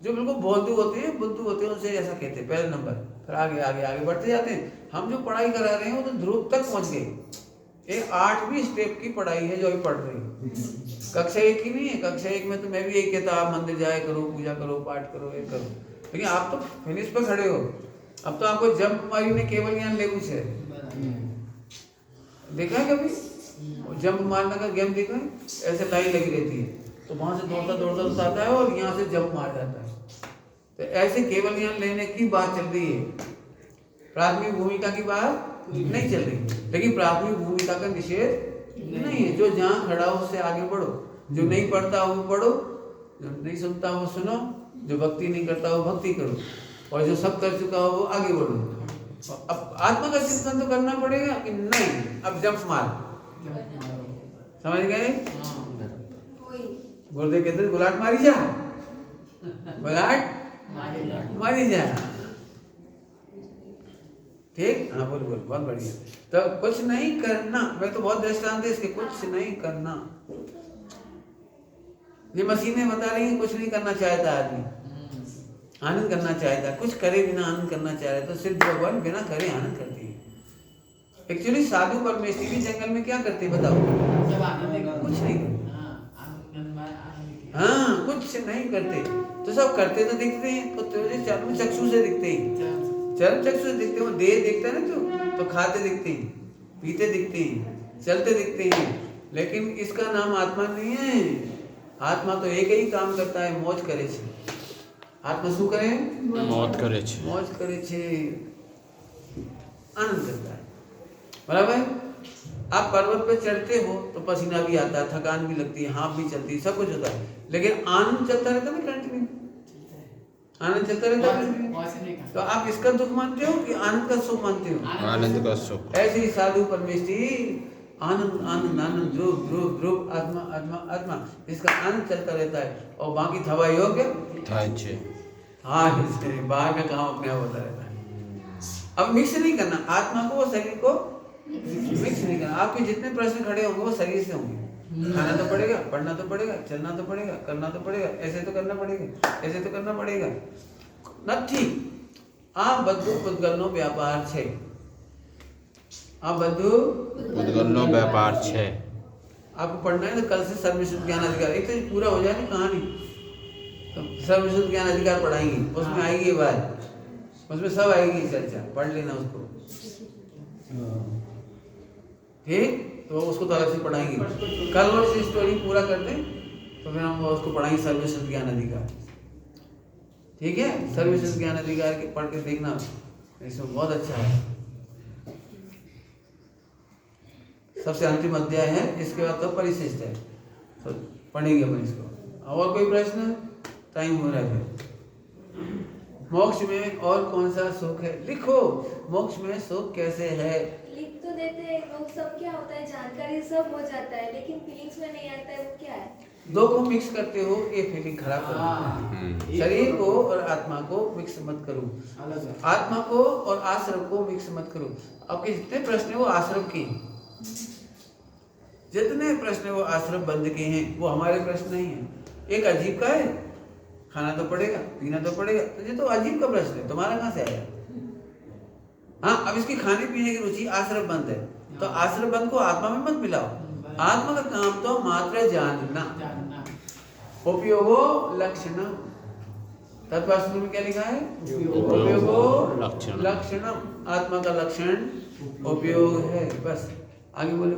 जो बिल्कुल बुद्धू होते हैं उनसे ऐसा कहते हैं, पहले नंबर, फिर आगे आगे आगे बढ़ते जाते हैं। हम जो पढ़ाई करा रहे हैं वो तो ध्रुव तक पहुंच गए। ये 8वीं स्टेप की पढ़ाई है जो अभी पढ़ रही है। कक्षा 1 की नहीं है, कक्षा 1 में तो मैं भी यही कहता, आप मंदिर जाए करो, पूजा करो, पाठ करो, ये करो, लेकिन आप तो फिनिश पे खड़े हो। अब तो आपको जंप मारी ने केवल ज्ञान लेगू है, देखा है कभी? जंप मारने का गेम देखा है? ऐसे लाइन लगी रहती है, तो वहां से दौड़ता आता है और यहाँ से जंप मार जाता है। तो ऐसे केवल ज्ञान लेने की बात चल रही है। प्राथमिक भूमिका की बात नहीं चल रही, लेकिन प्राथमिक भूमिका का निषेध नहीं है। जो जहाँ खड़ा हो उससे आगे बढ़ो, जो नहीं पढ़ता वो पढ़ो, जो नहीं सुनता वो सुनो, जो भक्ति नहीं करता वो भक्ति करो, और जो सब कर चुका हो वो आगे बढ़ो। अब आत्मा का चिंतन तो करना पड़ेगा कि नहीं, अब जंप मार, समझ गए? गुरुदेव कहते गुलाट मारी जा, गुलाट मारी जा। ठीक, हाँ बोल बोल, बहुत बढ़िया। तो कुछ नहीं करना, मैं तो बहुत दृष्टांत है इसके, कुछ नहीं करना। ये मशीनें बता रही हैं कुछ नहीं करना चाहता आदमी, आनंद करना चाहता, कुछ करे बिना आनंद करना चाह रहा है, तो सिद्ध भगवान बिना करे आनंद करती है। एक्चुअली साधु परमेश्वरी भी जंगल में क्या करते हैं बताओ? कुछ नहीं करते। हाँ, कुछ नहीं करते, तो सब करते तो दिखते हैं, तो तुझे चर्म चक्षु से दिखते हैं, चर्म चक्षु से दिखते हैं। वो देह दिखता है ना, तो खाते दिखते हैं, पीते दिखते हैं, चलते दिखते हैं, लेकिन इसका नाम आत्मा नहीं है। आत्मा तो एक ही काम करता है, मौज करे छे। आत्मा शू करे? मौज करे छे, मौज करे छे, आनंद करता है। बराबर? आप पर्वत पे चढ़ते हो तो पसीना भी आता है, थकान भी लगती है, हाँफ भी चलती है, सब कुछ होता है, लेकिन आनंद चलता रहता है ना कंटिन्यू, आनंद चलता रहता है। तो आप इसका दुख मानते हो कि आनंद का सुख मानते हो? आनंद का सुख। ऐसे ही साधु परमेश्वरी आनंद आनंद आनंद, ध्रुव ध्रुव ध्रुव, आत्मा आत्मा आत्मा, इसका आनंद चलता रहता है, और बाकी थवा योग्य हाँ, इससे बाहर का काम अपने आप होता रहता है। अब मिक्स नहीं करना आत्मा को और शरीर को, मिक्स नहीं करना। आपके जितने प्रश्न खड़े होंगे वो शरीर से होंगे। खाना तो पड़ेगा, पढ़ना तो पड़ेगा, चलना तो पड़ेगा, करना तो पड़ेगा, ऐसे तो करना पड़ेगा, ऐसे तो करना पड़ेगा। નથી આ બધું પૂતગલનો વ્યાપાર છે, આ બધું પૂતગલનો व्यापार છે। आपको पढ़ना है तो कल से सर्वविशुद्ध ज्ञान अधिकार, एक तो पूरा हो जाए ना कहानी, तो सर्वविशुद्ध ज्ञान अधिकार पढ़ाएंगे, उसमें आएगी ये बात, उसमें सब आएगी चर्चा, पढ़ लेना उसको। ठीक, तो उसको तो अलग से पढ़ाएंगे। कल वो इस स्टोरी पूरा कर दें तो फिर हम उसको पढ़ाएंगे सर्वविशुद्ध ज्ञान अधिकार। ठीक है, सर्वविशुद्ध ज्ञान अधिकार के पढ़ के देखना, इसमें बहुत अच्छा है। सबसे अंतिम अध्याय है, इसके बाद तो परिशिष्ट है, तो पढ़ेंगे अपन इसको। और कोई प्रश्न? टाइम हो रहा है। मोक्ष में और कौन सा सुख है? लिखो, मोक्ष में सुख कैसे है? लिख तो देते हैं लोग, सब क्या होता है जानकारी सब हो जाता है, लेकिन फीलिंग्स में नहीं आता है, वो क्या है? दो को मिक्स करते हो, ये फीलिंग खराब कर देती है। शरीर को और आत्मा को मिक्स मत करो, आत्मा को और आश्रम को मिक्स मत करो। आपके जितने प्रश्न है वो आश्रम के हैं, जितने प्रश्न है वो आश्रम बंद के हैं, वो हमारे प्रश्न नहीं है। एक अजीब का है, खाना तो पड़ेगा, पीना तो पड़ेगा, तो ये तो अजीब का प्रश्न है, तुम्हारा कहाँ से आया? हाँ, अब इसकी खाने पीने की रुचि आश्रम बंद है, तो आश्रम बंद को आत्मा में मत मिलाओ। आत्मा का काम तो मात्र जानना, उपयोगो लक्षणम। तत्वशास्त्र में क्या लिखा है? उपयोगो लक्षणम, आत्मा का लक्षण उपयोग है, बस। आगे बोलो।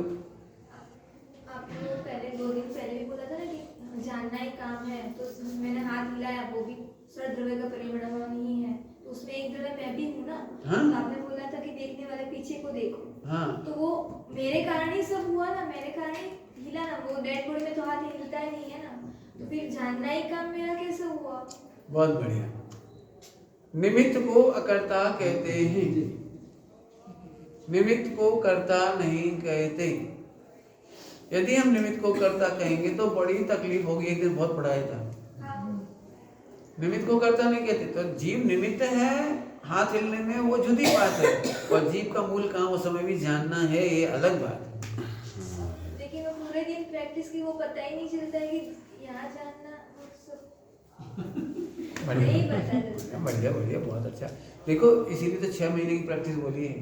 आपने पहले 2 दिन पहले भी बोला था ना कि जानना ही काम है, तो मैंने हाथ हिलाया, वो भी स्वर द्रव्य का परिणाम नहीं है, तो उसमें एक द्रव्य मैं भी हूँ ना। हाँ? तो आपने बोला था कि देखने वाले पीछे को देखो, हाँ, तो वो मेरे कारण ही सब हुआ ना, मेरे कारण ही हिला ना, वो डेड बॉडी में तो हाथ हिलता ही नहीं है ना, तो फिर जानना ही काम मेरा कैसे हुआ? बहुत बढ़िया। निमित्त को अकर्ता कहते हैं, निमित्त को कर्ता नहीं कहते। यदि हम निमित्त को कर्ता कहेंगे तो बड़ी तकलीफ होगी। एक दिन बहुत पढ़ाया था, निमित्त को कर्ता नहीं कहते, तो जीव निमित्त है हाथ हिलने में, वो जुदी बात है, और जीव का मूल काम उस समय भी जानना है, ये अलग बात है। लेकिन वो पूरे दिन प्रैक्टिस की, वो पता ही नहीं चलता है कि यहाँ जानना वो सब नहीं पता चलता। बढ़िया बढ़िया, बहुत अच्छा। देखो इसीलिए तो 6 महीने की प्रैक्टिस बोली है।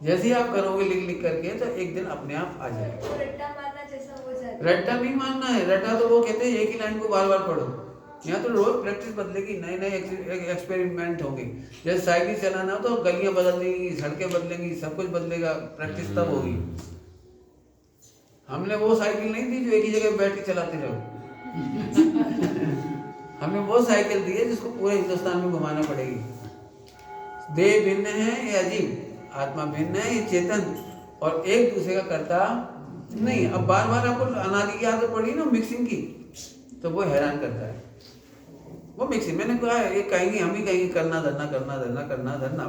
जैसे ही आप करोगे लिख लिख करके, तो एक दिन अपने आप आ जाएगा। वो रट्टा मारना जैसा हो जाता है। रट्टा नहीं मानना है, रट्टा तो वो कहते हैं एक ही लाइन को बार बार पढ़ो। यहाँ तो रोज प्रैक्टिस बदलेगी, नए नए एक्सपेरिमेंट होंगे। जैसे साइकिल चलाना हो तो गलियां बदलेंगी, सड़कें बदलेंगी, सब कुछ बदलेगा, प्रैक्टिस तब होगी। हमने वो साइकिल नहीं दी जो एक ही जगह बैठ के चलाते रहो। हमने वो साइकिल दी है जिसको पूरे हिंदुस्तान में घुमाना पड़ेगी। देह भिन्न है ये अजीब, आत्मा भिन्न है ये चेतन, और एक दूसरे का कर्ता नहीं। अब बार बार आपको अनादि की आदत पड़ी ना मिक्सिंग की, तो वो हैरान करता है। वो मिक्सिंग मैंने कहा ये कहेंगे, हम ही कहेंगे करना धरना करना धरना करना धरना,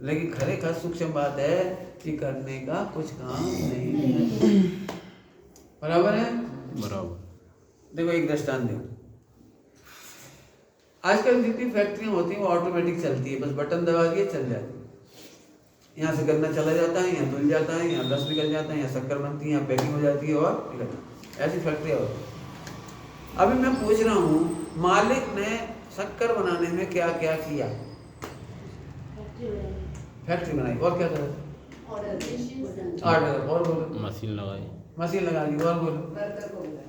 लेकिन खरेखर सूक्ष्म बात है कि करने का कुछ काम नहीं है। बराबर है? बराबर। देखो एक दृष्टांत देखो, आजकल जितनी फैक्ट्रियां होती हैं वो ऑटोमेटिक चलती है, बस बटन दबा दिए चल जाती है। यहाँ से गन्ना चला जाता है, यहाँ धुल जाता है, यहाँ रस निकल जाता है, यहाँ शक्कर बनती है, यहाँ पैकिंग हो जाती है और निकल, ऐसी फैक्ट्रियाँ होती हैं। अभी मैं पूछ रहा हूँ मालिक ने शक्कर बनाने में क्या क्या किया? फैक्ट्री बनाई और क्या करा? ऑर्डर और बोलो, मशीन लगाई, मशीन लगा दी और बोलो, बर्गर हो गया,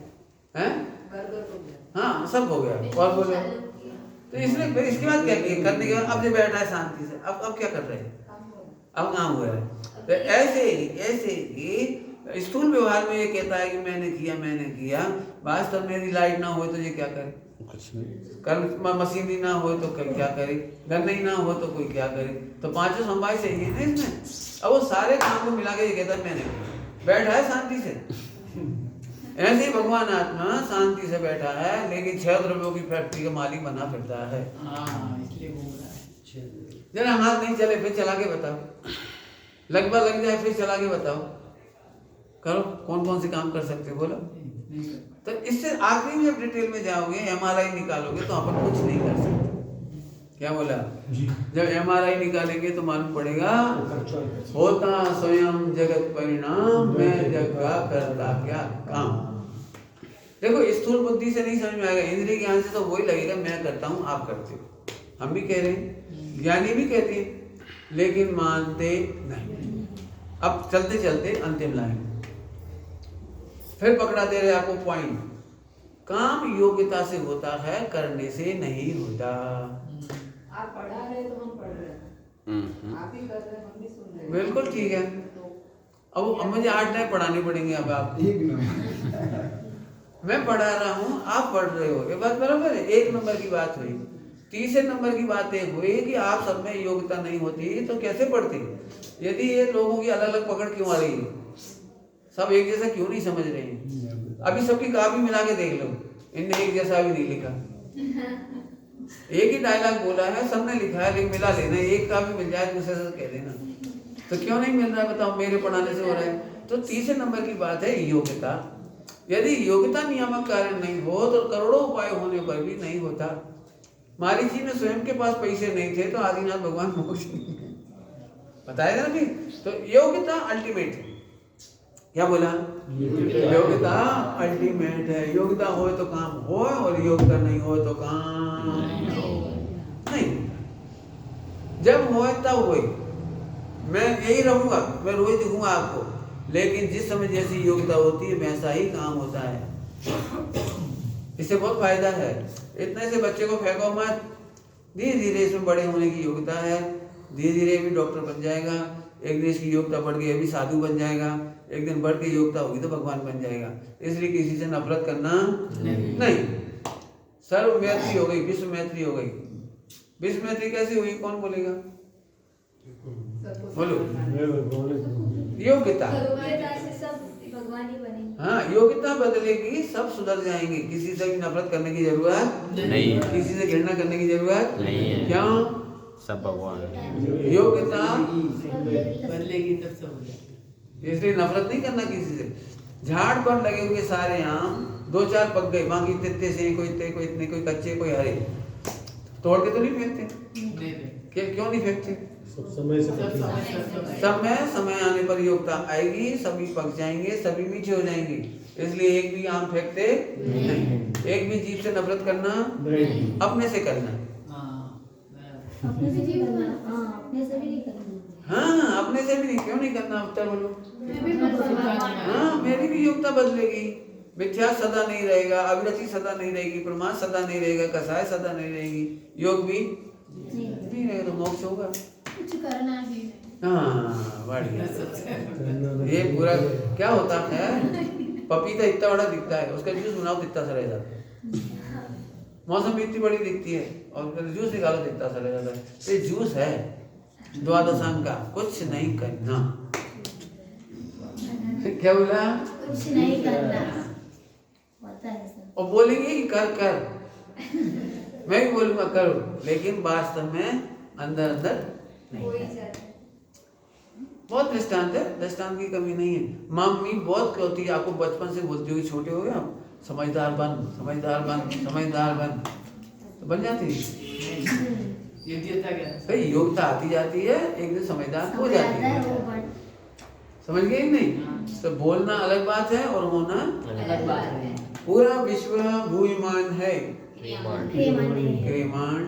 हैं? बर्गर हो गया, हाँ सब हो गया और बोलो। तो इसने फिर इसके बाद क्या किया? करने के बाद अब जो बैठा है शांति से, अब क्या कर रहे हैं? अब काम हुआ है। तो ऐसे ही स्थूल व्यवहार में ये कहता है कि मैंने किया, वास्तव में यदि लाइट ना हो तो ये क्या करे? कुछ नहीं। कल मशीन ही ना हो तो कोई क्या करे? गन्ने ही ना हो तो कोई क्या करे? तो पांचों समवाय चाहिए ना इसमें। अब वो सारे काम को मिला के ये कहता है मैंने किया, बैठा है शांति से। ऐसे ही भगवान आत्मा शांति से बैठा है, लेकिन 6 द्रव्यों की फैक्ट्री का मालिक बना फिरता है। इसलिए घूम रहा है। जरा हाथ नहीं चले फिर चला के बताओ, लगभग लग जाए फिर चला के बताओ, करो कौन कौन से काम कर सकते हो बोलो। तो इससे आखिरी में जब डिटेल में जाओगे, MRI निकालोगे तो अपन कुछ नहीं कर सकते। क्या बोला? जब MRI निकालेंगे तो मालूम पड़ेगा होता स्वयं जगत परिणाम, मैं जग का करता क्या काम। देखो स्थूल बुद्धि से नहीं समझ में आएगा, इंद्रिय ज्ञान से तो वही लगेगा मैं करता हूँ आप करते हो। हम भी कह रहे हैं, ज्ञानी भी कहते हैं, लेकिन मानते नहीं। अब चलते चलते अंतिम लाइन फिर पकड़ा दे रहे आपको पॉइंट। काम योग्यता से होता है, करने से नहीं होता। आप पढ़ा रहे तो हम पढ़ रहे हैं, आप ही कर रहे हैं हम भी सुन रहे हैं। बिल्कुल ठीक है। अब मुझे 8 टाइम पढ़ाने पड़ेंगे अब आप। मैं पढ़ा रहा हूँ, आप पढ़ रहे हो, ये बात बराबर है। 1 नंबर की बात हुई। तीसरे नंबर की बात ये हुई कि आप सब में योग्यता नहीं होती तो कैसे पढ़ते? यदि ये लोगों की अलग अलग पकड़ क्यों आ रही है? सब एक जैसा क्यों नहीं समझ रहे हैं? अभी सबकी कॉपी मिला के देख लो, इनने एक जैसा भी नहीं लिखा। एक ही डायलॉग बोला है, सबने लिखा है, लेकिन मिला लेना, एक कॉपी मिल जाए दूसरे से कह देना। तो क्यों नहीं मिल रहा है बताओ? मेरे पढ़ाने से हो रहा है। तो तीसरे नंबर की बात है योग्यता। यदि योग्यता नियामक कारण नहीं हो तो करोड़ों उपाय होने पर भी नहीं होता। मारीची में स्वयं के पास पैसे नहीं थे तो आदिनाथ भगवान मोक्ष नहीं बताया ना भी। तो योग्यता अल्टीमेट है। क्या बोला? योग्यता अल्टीमेट है। योग्यता हो तो काम हो, और योग्यता नहीं हो तो काम नहीं। जब हो तब हो। मैं यही रहूंगा, मैं रोज दिखूंगा आपको, लेकिन जिस समय जैसी योग्यता होती है वैसा ही काम होता है। इससे बहुत फायदा है। इतने से बच्चे को फेंको मत, धीरे धीरे इसमें बड़े होने की योग्यता है। धीरे धीरे भी डॉक्टर बन जाएगा, एक दिन इसकी योग्यता बढ़ गई अभी साधु बन जाएगा, एक दिन बढ़ के योग्यता होगी तो भगवान बन जाएगा। इसलिए किसी से नफरत करना नहीं। सर्व मैत्री हो गई, विश्व मैत्री हो गई। विश्व मैत्री कैसे हुई कौन बोलेगा? बोलो। योग्यता से सब भगवान ही बनेंगे। हाँ, योग्यता बदलेगी, सब सुधर जाएंगे। किसी से भी नफरत करने की जरूरत नहीं है, किसी से घृणा करने की जरूरत नहीं है। क्यों? सब भगवान। योग्यता बदलेगी तब सब हो जाएगा। इसलिए नफरत नहीं करना किसी से। झाड़ पर लगे हुए सारे आम 2-4 पक गए, बाकी तित्ते से कोई इतने, कोई कच्चे, कोई हरे, तोड़ के तो नहीं फेंकते। क्यों नहीं फेंकते? समय आने पर योग्यता आएगी, सभी पक जाएंगे, सभी मीठे हो जाएंगे। इसलिए एक भी आम फेंकते नहीं। एक भी जीव से नफरत करना, अपने से करना। अपने से भी करना, हाँ, अपने से भी नहीं करना। हाँ, अपने से भी नहीं। क्यों नहीं करना? उत्तर बोलो। हाँ, मेरी भी योग्यता बदलेगी। मिथ्या सदा नहीं रहेगा, अविरति सदा नहीं रहेगी, प्रमाद सदा नहीं रहेगा, कसाय सदा नहीं रहेगी, योग भी नहीं रहेगा, तो मोक्ष होगा। कुछ करना भी नहीं। हाँ, बढ़िया। ये पूरा क्या होता है? पपीता इतना बड़ा दिखता है, उसका जूस बनाओ तो इतना सा रह जाता है। मौसम भी इतनी बड़ी दिखती है और जूस निकालो तो इतना सा रह जाता है। ये जूस है, द्वादशांग का कुछ नहीं करना। क्या बोला? कुछ नहीं करना होता है सब। और बोलेंगे कि कर कर, मैं भी बोलूंगा करो, लेकिन वास्तव में अंदर अंदर हो ही जाता है। बहुत दृष्टांत है, दृष्टांत की कमी नहीं है। मम्मी बहुत होती है, आपको बचपन से बोलती हुई, छोटे हो गए आप, समझदार बन, समझदार बन, समझदार बन, तो बन जाती है। भाई योग्यता आती जाती है, एक दिन समझदार हो जाती है। समझ गए नहीं? तो बोलना अलग बात है और होना अलग बात है। पूरा विश्व भूमिमान है, क्रियमाण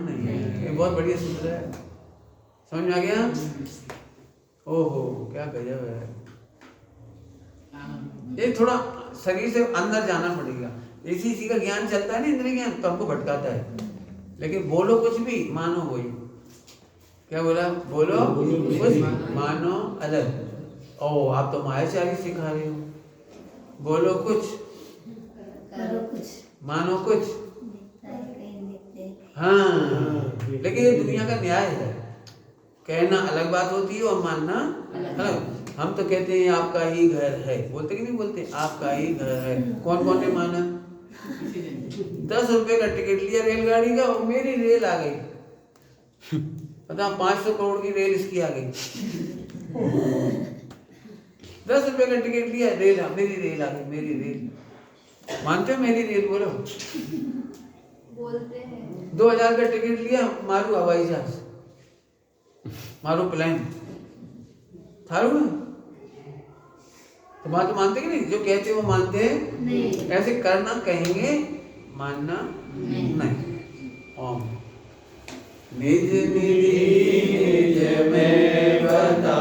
नहीं है। ये बहुत बढ़िया सूत्र है, समझ में आ गया? ओहो क्या गजब है। ये थोड़ा शरीर से अंदर जाना पड़ेगा। इसी का ज्ञान चलता है ना, इंद्रिय ज्ञान, तो हमको भटकाता है। लेकिन बोलो कुछ भी, मानो वही। क्या बोला? बोलो कुछ, मानो अलग। ओ आप तो मायाचारी सिखा रहे हो। बोलो कुछ, करो कुछ, मानो कुछ। दिखता है कहीं दिखते हैं। हाँ, लेकिन ये दुनिया का न्याय है। कहना अलग बात होती है और मानना अलग। हम तो कहते हैं आपका ही घर है, बोलते कि नहीं बोलते? आपका ही घर है। कौन कौन ने माना? 10 रुपए का टिकट लिया रेलगाड़ी का और मेरी रेल आ गई। पता 500 करोड़ की रेल इसकी आ गई। 10 रुपए का टिकट लिया, रेल मेरी रेल आ गई, मेरी रेल। मानते हो मेरी रेल? बोलो। बोलते हैं 2000 का टिकट लिया, मारू हवाई जहाज, मारू प्लेन, थारू है। तो बात तो मानते कि नहीं? जो कहते हैं वो मानते हैं नहीं। ऐसे करना कहेंगे, मानना नहीं। ओम निज निज में बता